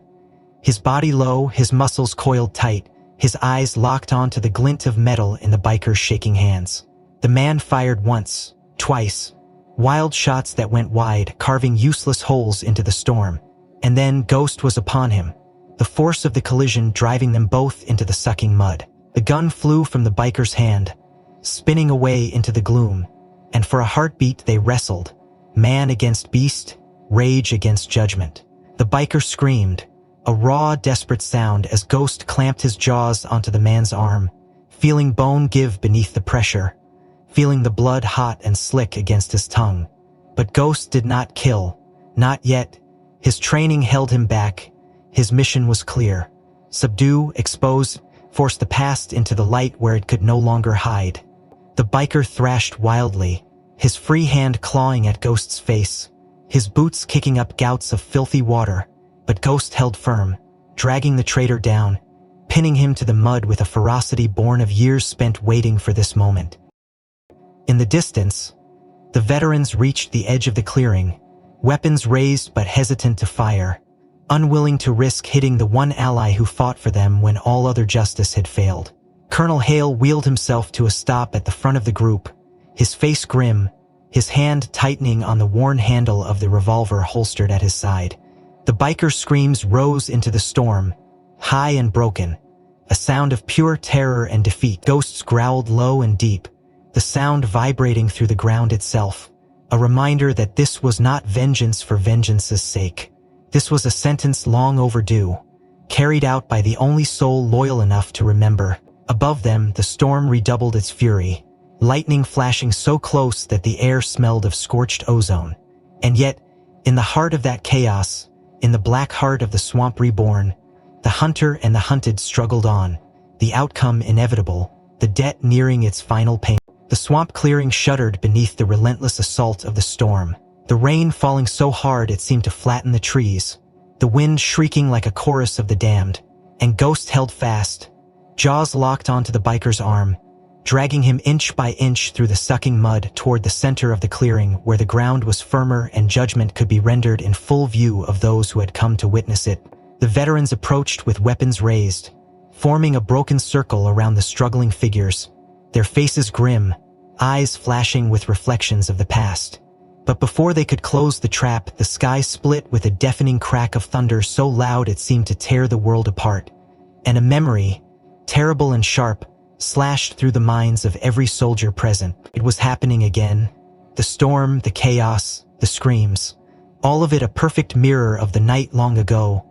His body low, his muscles coiled tight, his eyes locked onto the glint of metal in the biker's shaking hands. The man fired once, twice, wild shots that went wide, carving useless holes into the storm. And then Ghost was upon him, the force of the collision driving them both into the sucking mud. The gun flew from the biker's hand, spinning away into the gloom, and for a heartbeat they wrestled, man against beast, rage against judgment. The biker screamed, a raw, desperate sound as Ghost clamped his jaws onto the man's arm, feeling bone give beneath the pressure, feeling the blood hot and slick against his tongue. But Ghost did not kill, not yet. His training held him back. His mission was clear. Subdue, expose, force the past into the light where it could no longer hide. The biker thrashed wildly, his free hand clawing at Ghost's face, his boots kicking up gouts of filthy water, but Ghost held firm, dragging the traitor down, pinning him to the mud with a ferocity born of years spent waiting for this moment. In the distance, the veterans reached the edge of the clearing, weapons raised but hesitant to fire, unwilling to risk hitting the one ally who fought for them when all other justice had failed. Colonel Hale wheeled himself to a stop at the front of the group, his face grim, his hand tightening on the worn handle of the revolver holstered at his side. The biker's screams rose into the storm, high and broken, a sound of pure terror and defeat. Ghosts growled low and deep, the sound vibrating through the ground itself, a reminder that this was not vengeance for vengeance's sake. This was a sentence long overdue, carried out by the only soul loyal enough to remember. Above them, the storm redoubled its fury, lightning flashing so close that the air smelled of scorched ozone. And yet, in the heart of that chaos, in the black heart of the swamp reborn, the hunter and the hunted struggled on, the outcome inevitable, the debt nearing its final payment. The swamp clearing shuddered beneath the relentless assault of the storm, the rain falling so hard it seemed to flatten the trees, the wind shrieking like a chorus of the damned, and Ghost held fast, jaws locked onto the biker's arm, dragging him inch by inch through the sucking mud toward the center of the clearing where the ground was firmer and judgment could be rendered in full view of those who had come to witness it. The veterans approached with weapons raised, forming a broken circle around the struggling figures, their faces grim, eyes flashing with reflections of the past. But before they could close the trap, the sky split with a deafening crack of thunder so loud it seemed to tear the world apart, and a memory, terrible and sharp, slashed through the minds of every soldier present. It was happening again. The storm, the chaos, the screams, all of it a perfect mirror of the night long ago,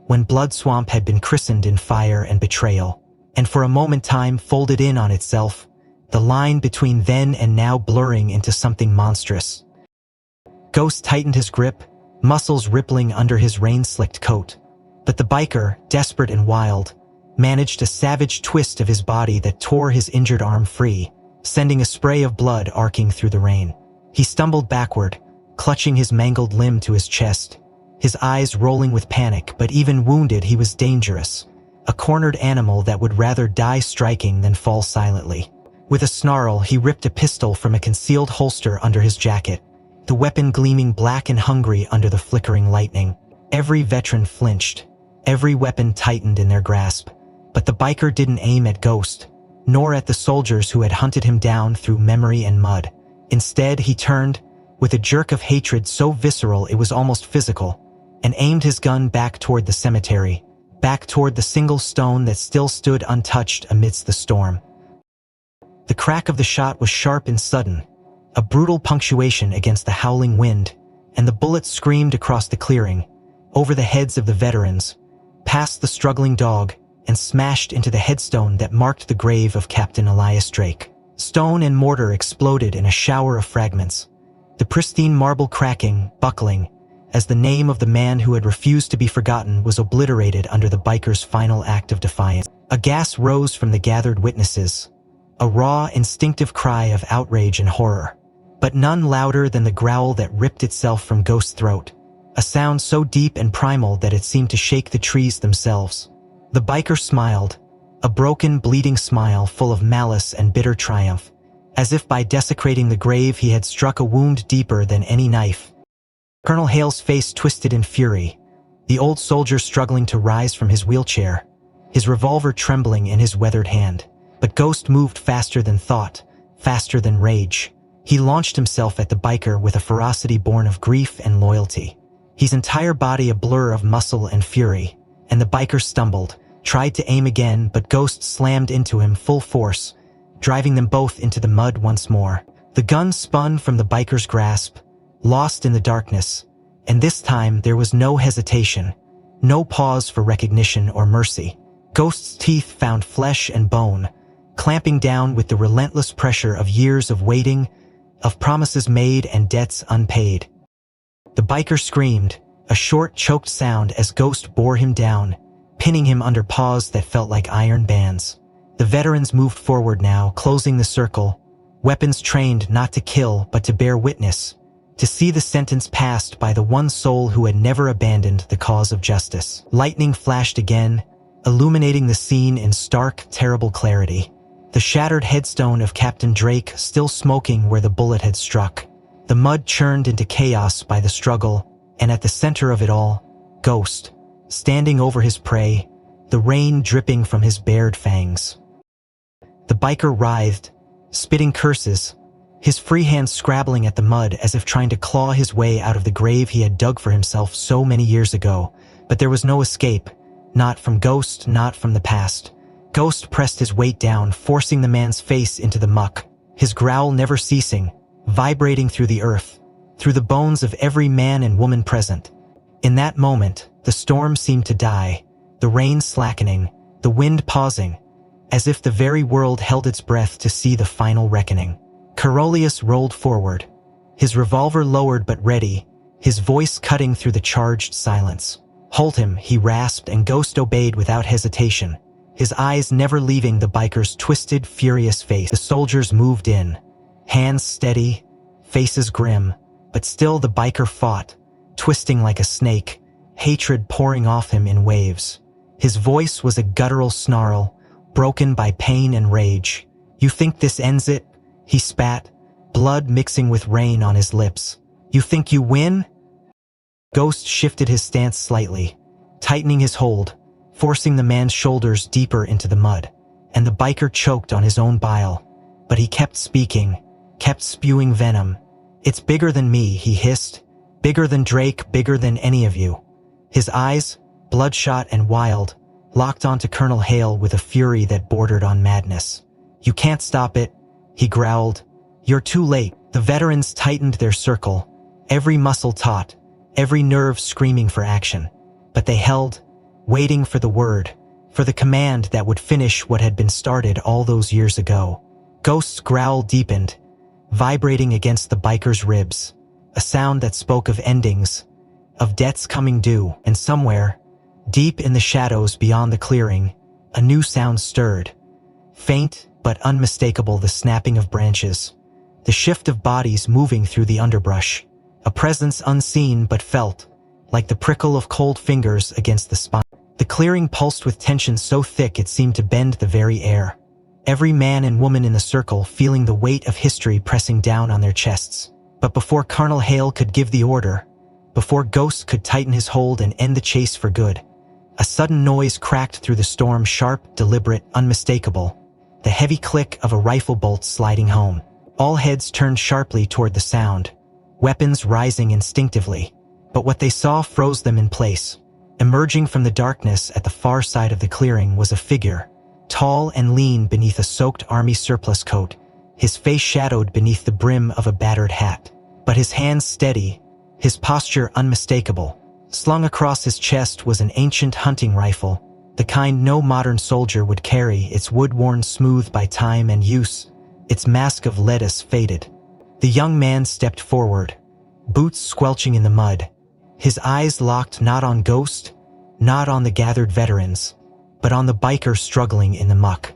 when Blood Swamp had been christened in fire and betrayal. And for a moment time folded in on itself, the line between then and now blurring into something monstrous. Ghost tightened his grip, muscles rippling under his rain-slicked coat. But the biker, desperate and wild, managed a savage twist of his body that tore his injured arm free, sending a spray of blood arcing through the rain. He stumbled backward, clutching his mangled limb to his chest, his eyes rolling with panic, but even wounded he was dangerous, a cornered animal that would rather die striking than fall silently. With a snarl, he ripped a pistol from a concealed holster under his jacket, the weapon gleaming black and hungry under the flickering lightning. Every veteran flinched, every weapon tightened in their grasp, but the biker didn't aim at Ghost, nor at the soldiers who had hunted him down through memory and mud. Instead, he turned, with a jerk of hatred so visceral it was almost physical, and aimed his gun back toward the cemetery, back toward the single stone that still stood untouched amidst the storm. The crack of the shot was sharp and sudden, a brutal punctuation against the howling wind, and the bullet screamed across the clearing, over the heads of the veterans, past the struggling dog, and smashed into the headstone that marked the grave of Captain Elias Drake. Stone and mortar exploded in a shower of fragments, the pristine marble cracking, buckling, as the name of the man who had refused to be forgotten was obliterated under the biker's final act of defiance. A gasp rose from the gathered witnesses, a raw, instinctive cry of outrage and horror, but none louder than the growl that ripped itself from Ghost's throat, a sound so deep and primal that it seemed to shake the trees themselves. The biker smiled, a broken, bleeding smile full of malice and bitter triumph, as if by desecrating the grave he had struck a wound deeper than any knife. Colonel Hale's face twisted in fury, the old soldier struggling to rise from his wheelchair, his revolver trembling in his weathered hand. But Ghost moved faster than thought, faster than rage. He launched himself at the biker with a ferocity born of grief and loyalty, his entire body a blur of muscle and fury, and the biker stumbled, tried to aim again, but Ghost slammed into him full force, driving them both into the mud once more. The gun spun from the biker's grasp, lost in the darkness, and this time there was no hesitation, no pause for recognition or mercy. Ghost's teeth found flesh and bone, clamping down with the relentless pressure of years of waiting, of promises made and debts unpaid. The biker screamed, A short, choked sound as Ghost bore him down, pinning him under paws that felt like iron bands. The veterans moved forward now, closing the circle, weapons trained not to kill but to bear witness, to see the sentence passed by the one soul who had never abandoned the cause of justice. Lightning flashed again, illuminating the scene in stark, terrible clarity. The shattered headstone of Captain Drake still smoking where the bullet had struck. The mud churned into chaos by the struggle, and at the center of it all, Ghost, standing over his prey, the rain dripping from his bared fangs. The biker writhed, spitting curses, his free hand scrabbling at the mud as if trying to claw his way out of the grave he had dug for himself so many years ago. But there was no escape, not from Ghost, not from the past. Ghost pressed his weight down, forcing the man's face into the muck, his growl never ceasing, vibrating through the earth, through the bones of every man and woman present. In that moment, the storm seemed to die, the rain slackening, the wind pausing, as if the very world held its breath to see the final reckoning. Corolius rolled forward, his revolver lowered but ready, his voice cutting through the charged silence. "Hold him," he rasped, and Ghost obeyed without hesitation, his eyes never leaving the biker's twisted, furious face. The soldiers moved in, hands steady, faces grim, but still the biker fought, twisting like a snake, hatred pouring off him in waves. His voice was a guttural snarl, broken by pain and rage. "You think this ends it?" he spat, blood mixing with rain on his lips. "You think you win?" Ghost shifted his stance slightly, tightening his hold, forcing the man's shoulders deeper into the mud, and the biker choked on his own bile. But he kept speaking, kept spewing venom. "It's bigger than me," he hissed. "Bigger than Drake, bigger than any of you." His eyes, bloodshot and wild, locked onto Colonel Hale with a fury that bordered on madness. "You can't stop it," he growled. "You're too late." The veterans tightened their circle, every muscle taut, every nerve screaming for action. But they held, waiting for the word, for the command that would finish what had been started all those years ago. Ghost's growl deepened, vibrating against the biker's ribs, a sound that spoke of endings, of debts coming due, and somewhere, deep in the shadows beyond the clearing, a new sound stirred. Faint but unmistakable, the snapping of branches, the shift of bodies moving through the underbrush, a presence unseen but felt, like the prickle of cold fingers against the spine. The clearing pulsed with tension so thick it seemed to bend the very air. Every man and woman in the circle feeling the weight of history pressing down on their chests. But before Colonel Hale could give the order, before Ghost could tighten his hold and end the chase for good, a sudden noise cracked through the storm, sharp, deliberate, unmistakable. The heavy click of a rifle bolt sliding home. All heads turned sharply toward the sound, weapons rising instinctively. But what they saw froze them in place. Emerging from the darkness at the far side of the clearing was a figure, tall and lean beneath a soaked army surplus coat, his face shadowed beneath the brim of a battered hat. But his hands steady, his posture unmistakable. Slung across his chest was an ancient hunting rifle, the kind no modern soldier would carry, its wood worn smooth by time and use, its mask of lettuce faded. The young man stepped forward, boots squelching in the mud, his eyes locked not on Ghost, not on the gathered veterans, but on the biker struggling in the muck.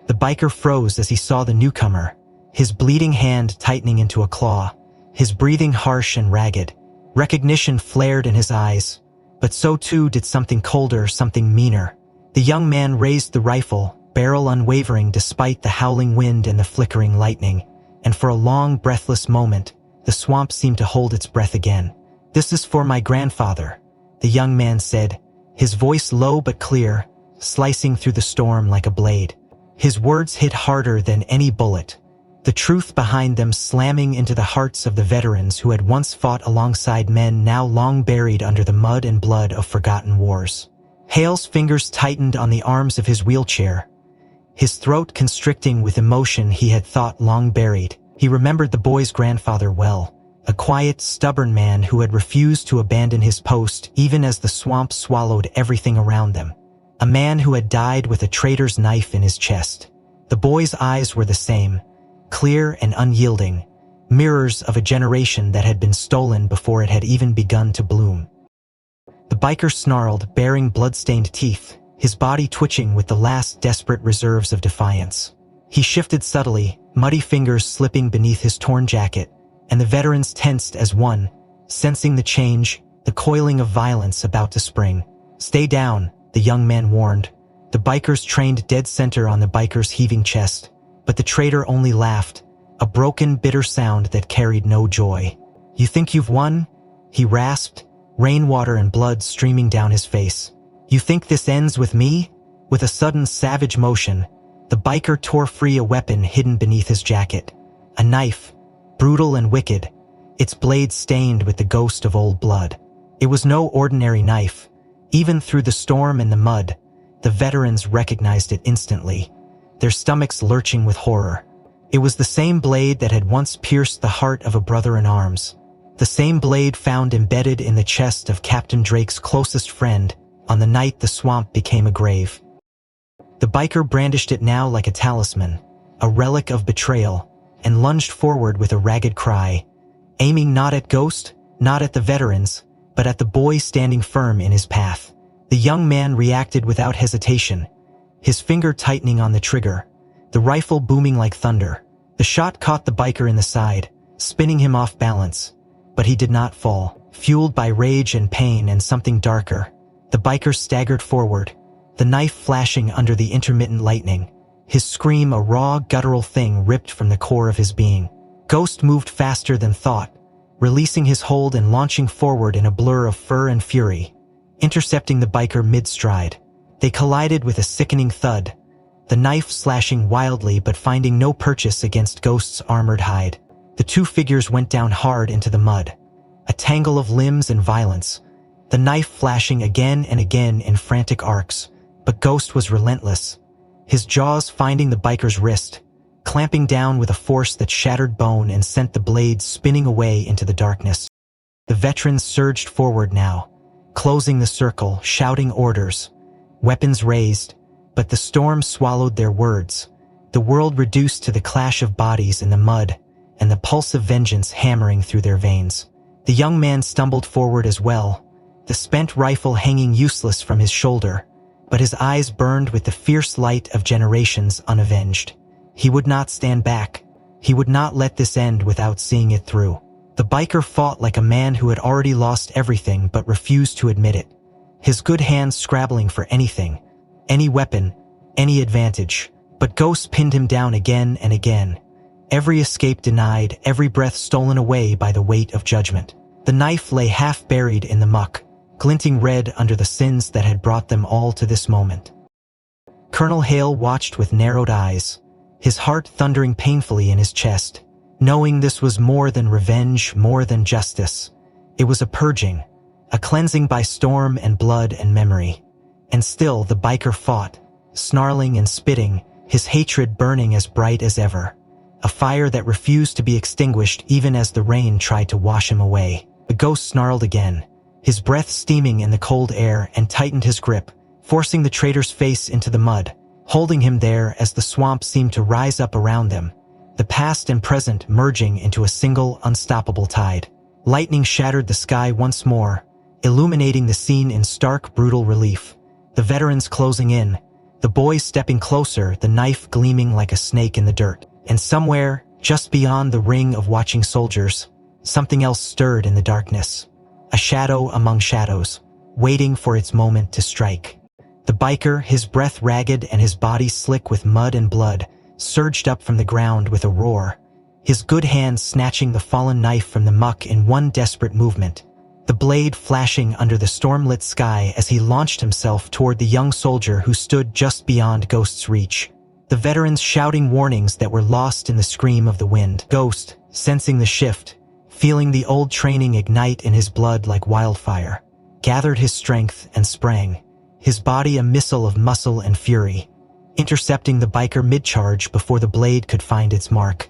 The biker froze as he saw the newcomer, his bleeding hand tightening into a claw, his breathing harsh and ragged. Recognition flared in his eyes, but so too did something colder, something meaner. The young man raised the rifle, barrel unwavering despite the howling wind and the flickering lightning, and for a long, breathless moment, the swamp seemed to hold its breath again. "This is for my grandfather," the young man said, his voice low but clear, slicing through the storm like a blade. His words hit harder than any bullet, the truth behind them slamming into the hearts of the veterans who had once fought alongside men now long buried under the mud and blood of forgotten wars. Hale's fingers tightened on the arms of his wheelchair, his throat constricting with emotion he had thought long buried. He remembered the boy's grandfather well, a quiet, stubborn man who had refused to abandon his post even as the swamp swallowed everything around them. A man who had died with a traitor's knife in his chest. The boy's eyes were the same, clear and unyielding, mirrors of a generation that had been stolen before it had even begun to bloom. biker snarled, baring blood-stained teeth, his body twitching with the last desperate reserves of defiance. He shifted subtly, muddy fingers slipping beneath his torn jacket, and the veterans tensed as one, sensing the change, the coiling of violence about to spring. "Stay down," the young man warned. The bikers trained dead center on the biker's heaving chest, but the traitor only laughed, a broken, bitter sound that carried no joy. "You think you've won?" he rasped, rainwater and blood streaming down his face. "You think this ends with me?" With a sudden savage motion, the biker tore free a weapon hidden beneath his jacket. A knife, brutal and wicked, its blade stained with the ghost of old blood. It was no ordinary knife. Even through the storm and the mud, the veterans recognized it instantly, their stomachs lurching with horror. It was the same blade that had once pierced the heart of a brother in arms. The same blade found embedded in the chest of Captain Drake's closest friend on the night the swamp became a grave. The biker brandished it now like a talisman, a relic of betrayal, and lunged forward with a ragged cry, aiming not at Ghost, not at the veterans, but at the boy standing firm in his path. The young man reacted without hesitation, his finger tightening on the trigger, the rifle booming like thunder. The shot caught the biker in the side, spinning him off balance, but he did not fall. Fueled by rage and pain and something darker, the biker staggered forward, the knife flashing under the intermittent lightning, his scream a raw, guttural thing ripped from the core of his being. Ghost moved faster than thought, releasing his hold and launching forward in a blur of fur and fury, intercepting the biker mid-stride. They collided with a sickening thud, the knife slashing wildly but finding no purchase against Ghost's armored hide. The two figures went down hard into the mud, a tangle of limbs and violence, the knife flashing again and again in frantic arcs, but Ghost was relentless, his jaws finding the biker's wrist, clamping down with a force that shattered bone and sent the blade spinning away into the darkness. The veterans surged forward now, closing the circle, shouting orders, weapons raised, but the storm swallowed their words, the world reduced to the clash of bodies in the mud and the pulse of vengeance hammering through their veins. The young man stumbled forward as well, the spent rifle hanging useless from his shoulder, but his eyes burned with the fierce light of generations unavenged. He would not stand back. He would not let this end without seeing it through. The biker fought like a man who had already lost everything but refused to admit it, his good hands scrabbling for anything, any weapon, any advantage. But Ghost pinned him down again and again, every escape denied, every breath stolen away by the weight of judgment. The knife lay half buried in the muck, glinting red under the sins that had brought them all to this moment. Colonel Hale watched with narrowed eyes, his heart thundering painfully in his chest, knowing this was more than revenge, more than justice. It was a purging, a cleansing by storm and blood and memory. And still the biker fought, snarling and spitting, his hatred burning as bright as ever, a fire that refused to be extinguished even as the rain tried to wash him away. The Ghost snarled again, his breath steaming in the cold air, and tightened his grip, forcing the traitor's face into the mud, holding him there as the swamp seemed to rise up around them, the past and present merging into a single unstoppable tide. Lightning shattered the sky once more, illuminating the scene in stark, brutal relief. The veterans closing in, the boys stepping closer, the knife gleaming like a snake in the dirt. And somewhere, just beyond the ring of watching soldiers, something else stirred in the darkness. A shadow among shadows, waiting for its moment to strike. The biker, his breath ragged and his body slick with mud and blood, surged up from the ground with a roar, his good hand snatching the fallen knife from the muck in one desperate movement, the blade flashing under the storm-lit sky as he launched himself toward the young soldier who stood just beyond Ghost's reach. The veterans shouting warnings that were lost in the scream of the wind. Ghost, sensing the shift, feeling the old training ignite in his blood like wildfire, gathered his strength and sprang, his body a missile of muscle and fury, intercepting the biker mid-charge before the blade could find its mark.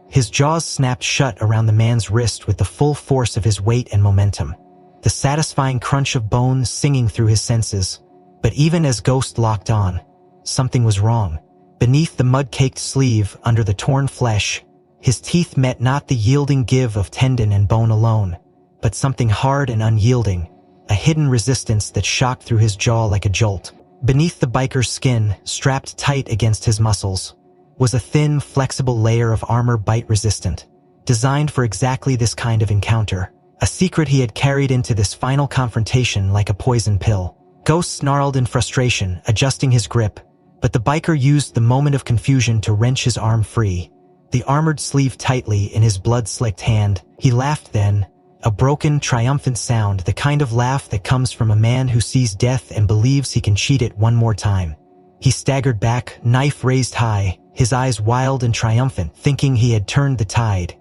His jaws snapped shut around the man's wrist with the full force of his weight and momentum, the satisfying crunch of bones singing through his senses. But even as Ghost locked on, something was wrong. Beneath the mud-caked sleeve, under the torn flesh, his teeth met not the yielding give of tendon and bone alone, but something hard and unyielding, a hidden resistance that shocked through his jaw like a jolt. Beneath the biker's skin, strapped tight against his muscles, was a thin, flexible layer of armor bite-resistant, designed for exactly this kind of encounter, a secret he had carried into this final confrontation like a poison pill. Ghost snarled in frustration, adjusting his grip, but the biker used the moment of confusion to wrench his arm free, the armored sleeve tightly in his blood-slicked hand. He laughed then, a broken, triumphant sound, the kind of laugh that comes from a man who sees death and believes he can cheat it one more time. He staggered back, knife raised high, his eyes wild and triumphant, thinking he had turned the tide,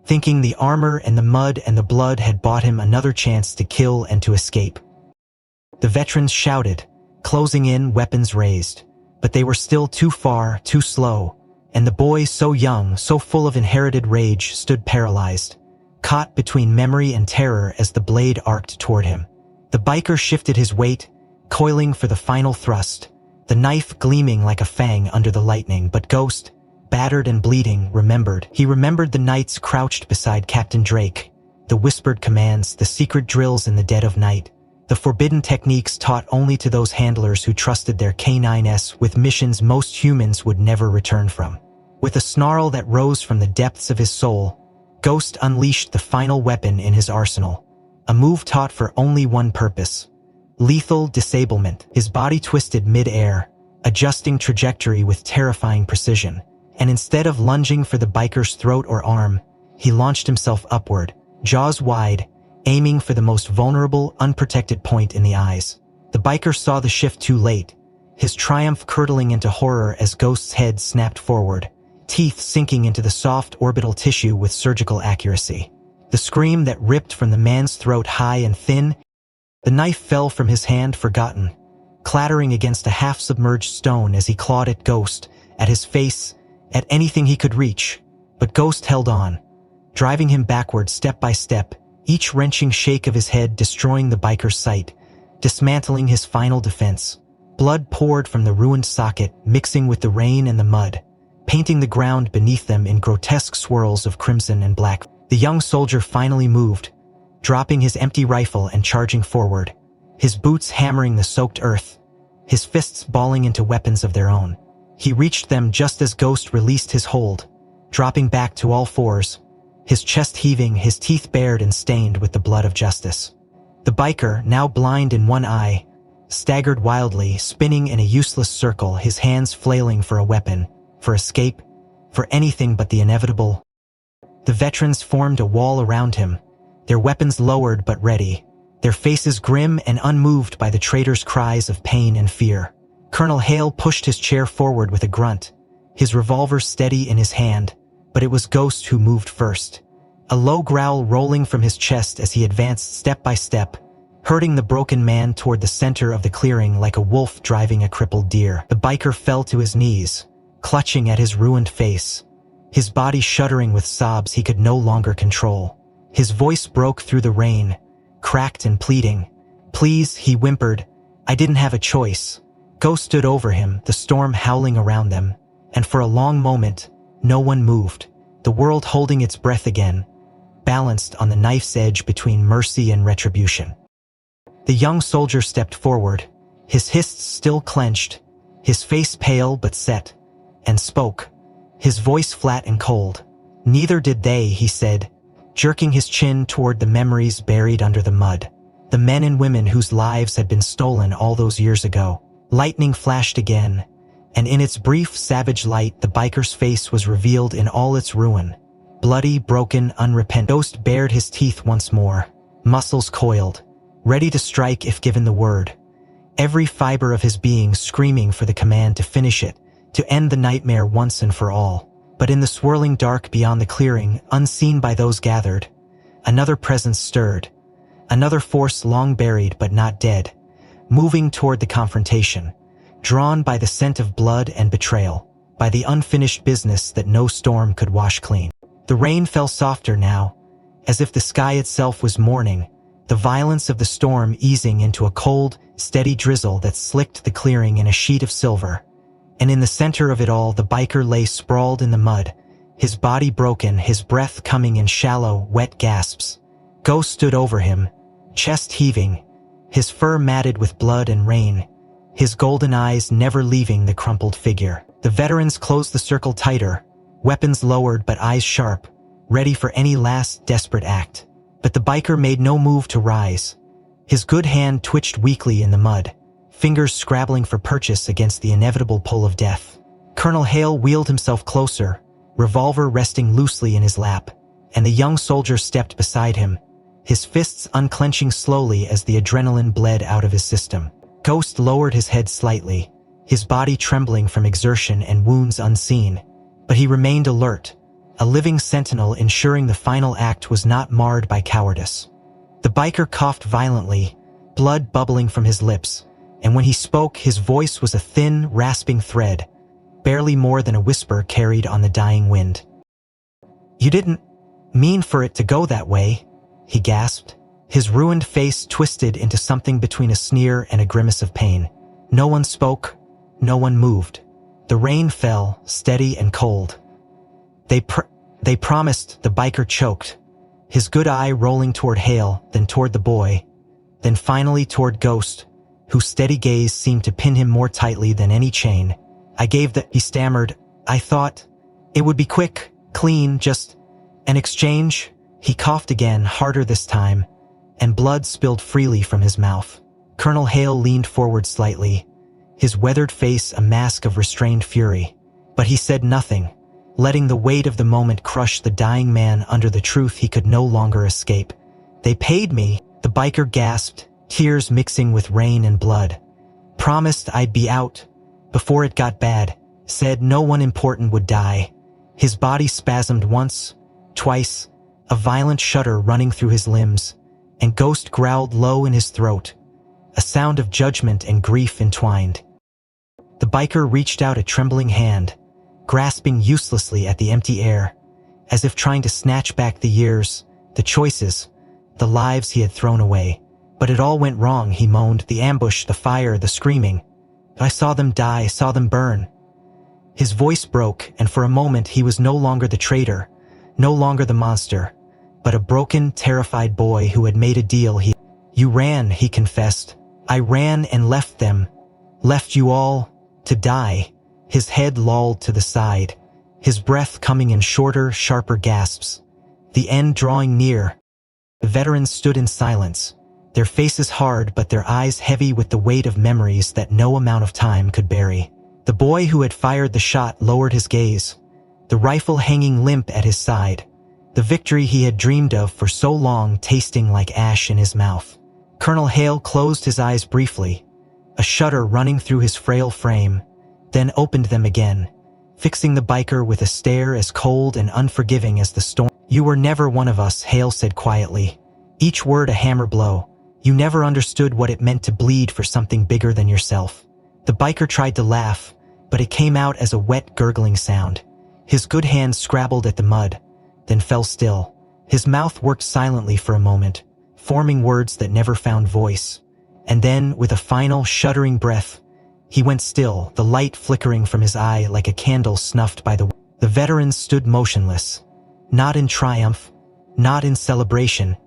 thinking the armor and the mud and the blood had bought him another chance to kill and to escape. The veterans shouted, closing in, weapons raised. But they were still too far, too slow, and the boy, so young, so full of inherited rage, stood paralyzed, caught between memory and terror as the blade arced toward him. The biker shifted his weight, coiling for the final thrust, the knife gleaming like a fang under the lightning. But Ghost, battered and bleeding, remembered. He remembered the nights crouched beside Captain Drake, the whispered commands, the secret drills in the dead of night, the forbidden techniques taught only to those handlers who trusted their K9s with missions most humans would never return from. With a snarl that rose from the depths of his soul, Ghost unleashed the final weapon in his arsenal, a move taught for only one purpose: lethal disablement. His body twisted mid-air, adjusting trajectory with terrifying precision, and instead of lunging for the biker's throat or arm, he launched himself upward, jaws wide, aiming for the most vulnerable, unprotected point in the eyes. The biker saw the shift too late, his triumph curdling into horror as Ghost's head snapped forward, teeth sinking into the soft orbital tissue with surgical accuracy. The scream that ripped from the man's throat high and thin, the knife fell from his hand forgotten, clattering against a half-submerged stone as he clawed at Ghost, at his face, at anything he could reach. But Ghost held on, driving him backward step by step, each wrenching shake of his head destroying the biker's sight, dismantling his final defense. Blood poured from the ruined socket, mixing with the rain and the mud, painting the ground beneath them in grotesque swirls of crimson and black. The young soldier finally moved, dropping his empty rifle and charging forward, his boots hammering the soaked earth, his fists balling into weapons of their own. He reached them just as Ghost released his hold, dropping back to all fours, his chest heaving, his teeth bared and stained with the blood of justice. The biker, now blind in one eye, staggered wildly, spinning in a useless circle, his hands flailing for a weapon, for escape, for anything but the inevitable. The veterans formed a wall around him, their weapons lowered but ready, their faces grim and unmoved by the traitor's cries of pain and fear. Colonel Hale pushed his chair forward with a grunt, his revolver steady in his hand, but it was Ghost who moved first, a low growl rolling from his chest as he advanced step by step, herding the broken man toward the center of the clearing like a wolf driving a crippled deer. The biker fell to his knees, clutching at his ruined face, his body shuddering with sobs he could no longer control. His voice broke through the rain, cracked and pleading. "Please," he whimpered, "I didn't have a choice." Ghost stood over him, the storm howling around them, and for a long moment, no one moved, the world holding its breath again, balanced on the knife's edge between mercy and retribution. The young soldier stepped forward, his fists still clenched, his face pale but set, and spoke, his voice flat and cold. "Neither did they," he said, jerking his chin toward the memories buried under the mud, the men and women whose lives had been stolen all those years ago. Lightning flashed again, and in its brief, savage light the biker's face was revealed in all its ruin, bloody, broken, unrepentant. Ghost bared his teeth once more, muscles coiled, ready to strike if given the word, every fiber of his being screaming for the command to finish it, to end the nightmare once and for all. But in the swirling dark beyond the clearing, unseen by those gathered, another presence stirred, another force long buried but not dead, moving toward the confrontation, drawn by the scent of blood and betrayal, by the unfinished business that no storm could wash clean. The rain fell softer now, as if the sky itself was mourning, the violence of the storm easing into a cold, steady drizzle that slicked the clearing in a sheet of silver. And in the center of it all the biker lay sprawled in the mud, his body broken, his breath coming in shallow, wet gasps. Ghost stood over him, chest heaving, his fur matted with blood and rain, his golden eyes never leaving the crumpled figure. The veterans closed the circle tighter, weapons lowered but eyes sharp, ready for any last desperate act. But the biker made no move to rise. His good hand twitched weakly in the mud, fingers scrabbling for purchase against the inevitable pull of death. Colonel Hale wheeled himself closer, revolver resting loosely in his lap, and the young soldier stepped beside him, his fists unclenching slowly as the adrenaline bled out of his system. Ghost lowered his head slightly, his body trembling from exertion and wounds unseen, but he remained alert, a living sentinel ensuring the final act was not marred by cowardice. The biker coughed violently, blood bubbling from his lips, and when he spoke, his voice was a thin, rasping thread, barely more than a whisper carried on the dying wind. "You didn't mean for it to go that way," he gasped, his ruined face twisted into something between a sneer and a grimace of pain. No one spoke, no one moved. The rain fell, steady and cold. They promised, the biker choked, his good eye rolling toward Hale, then toward the boy, then finally toward Ghost, whose steady gaze seemed to pin him more tightly than any chain. He stammered, "I thought it would be quick, clean, just an exchange." He coughed again, harder this time, and blood spilled freely from his mouth. Colonel Hale leaned forward slightly, his weathered face a mask of restrained fury. But he said nothing, letting the weight of the moment crush the dying man under the truth he could no longer escape. "They paid me," the biker gasped, tears mixing with rain and blood. "Promised I'd be out before it got bad, said no one important would die." His body spasmed once, twice, a violent shudder running through his limbs, and Ghost growled low in his throat, a sound of judgment and grief entwined. The biker reached out a trembling hand, grasping uselessly at the empty air, as if trying to snatch back the years, the choices, the lives he had thrown away. "But it all went wrong," he moaned, "the ambush, the fire, the screaming. I saw them die, saw them burn." His voice broke, and for a moment he was no longer the traitor, no longer the monster, but a broken, terrified boy who had made a deal. "You ran," he confessed. "I ran and left them, left you all, to die." His head lolled to the side, his breath coming in shorter, sharper gasps, the end drawing near. The veterans stood in silence, their faces hard but their eyes heavy with the weight of memories that no amount of time could bury. The boy who had fired the shot lowered his gaze, the rifle hanging limp at his side, the victory he had dreamed of for so long tasting like ash in his mouth. Colonel Hale closed his eyes briefly, a shudder running through his frail frame, then opened them again, fixing the biker with a stare as cold and unforgiving as the storm. "You were never one of us," Hale said quietly, each word a hammer blow. "You never understood what it meant to bleed for something bigger than yourself." The biker tried to laugh, but it came out as a wet, gurgling sound. His good hand scrabbled at the mud, then fell still. His mouth worked silently for a moment, forming words that never found voice. And then, with a final, shuddering breath, he went still, the light flickering from his eye like a candle snuffed by the wind. The veterans stood motionless, not in triumph, not in celebration,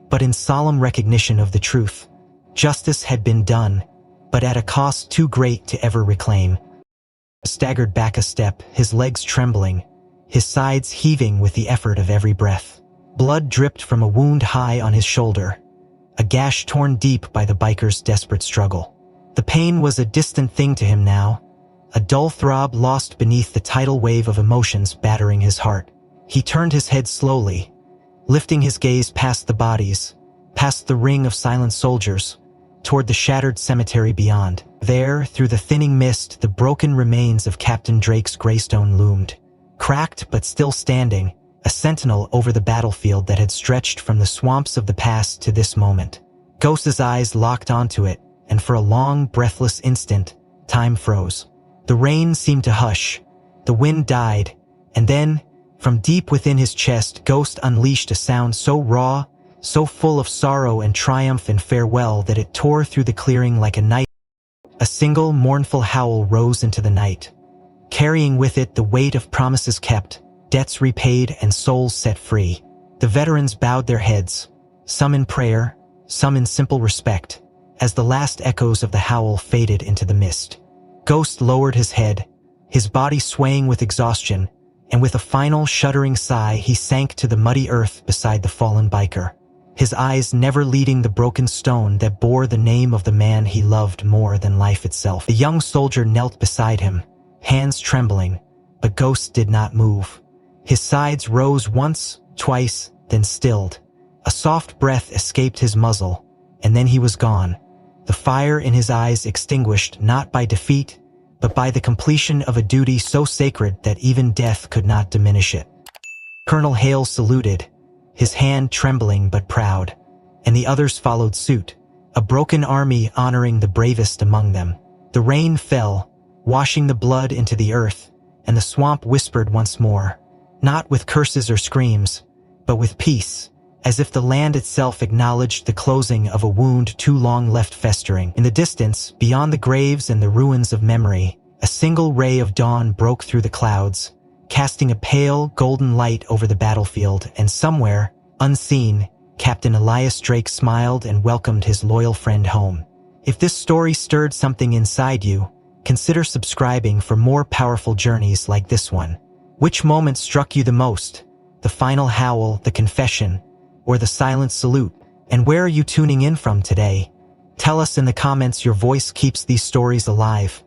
but in solemn recognition of the truth. Justice had been done, but at a cost too great to ever reclaim. He staggered back a step, his legs trembling, his sides heaving with the effort of every breath. Blood dripped from a wound high on his shoulder, a gash torn deep by the biker's desperate struggle. The pain was a distant thing to him now, a dull throb lost beneath the tidal wave of emotions battering his heart. He turned his head slowly, lifting his gaze past the bodies, past the ring of silent soldiers, toward the shattered cemetery beyond. There, through the thinning mist, the broken remains of Captain Drake's greystone loomed, cracked but still standing, a sentinel over the battlefield that had stretched from the swamps of the past to this moment. Ghost's eyes locked onto it, and for a long, breathless instant, time froze. The rain seemed to hush, the wind died, and then, from deep within his chest, Ghost unleashed a sound so raw, so full of sorrow and triumph and farewell that it tore through the clearing like a knife. A single, mournful howl rose into the night, carrying with it the weight of promises kept, debts repaid, and souls set free. The veterans bowed their heads, some in prayer, some in simple respect, as the last echoes of the howl faded into the mist. Ghost lowered his head, his body swaying with exhaustion, and with a final shuddering sigh he sank to the muddy earth beside the fallen biker, his eyes never leaving the broken stone that bore the name of the man he loved more than life itself. The young soldier knelt beside him, hands trembling, but Ghost did not move. His sides rose once, twice, then stilled. A soft breath escaped his muzzle, and then he was gone, the fire in his eyes extinguished not by defeat, but by the completion of a duty so sacred that even death could not diminish it. Colonel Hales saluted, his hand trembling but proud, and the others followed suit, a broken army honoring the bravest among them. The rain fell, washing the blood into the earth, and the swamp whispered once more, not with curses or screams, but with peace, as if the land itself acknowledged the closing of a wound too long left festering. In the distance, beyond the graves and the ruins of memory, a single ray of dawn broke through the clouds, casting a pale, golden light over the battlefield, and somewhere, unseen, Captain Elias Drake smiled and welcomed his loyal friend home. If this story stirred something inside you, consider subscribing for more powerful journeys like this one. Which moment struck you the most? The final howl, the confession, or the silent salute? And where are you tuning in from today? Tell us in the comments. Your voice keeps these stories alive.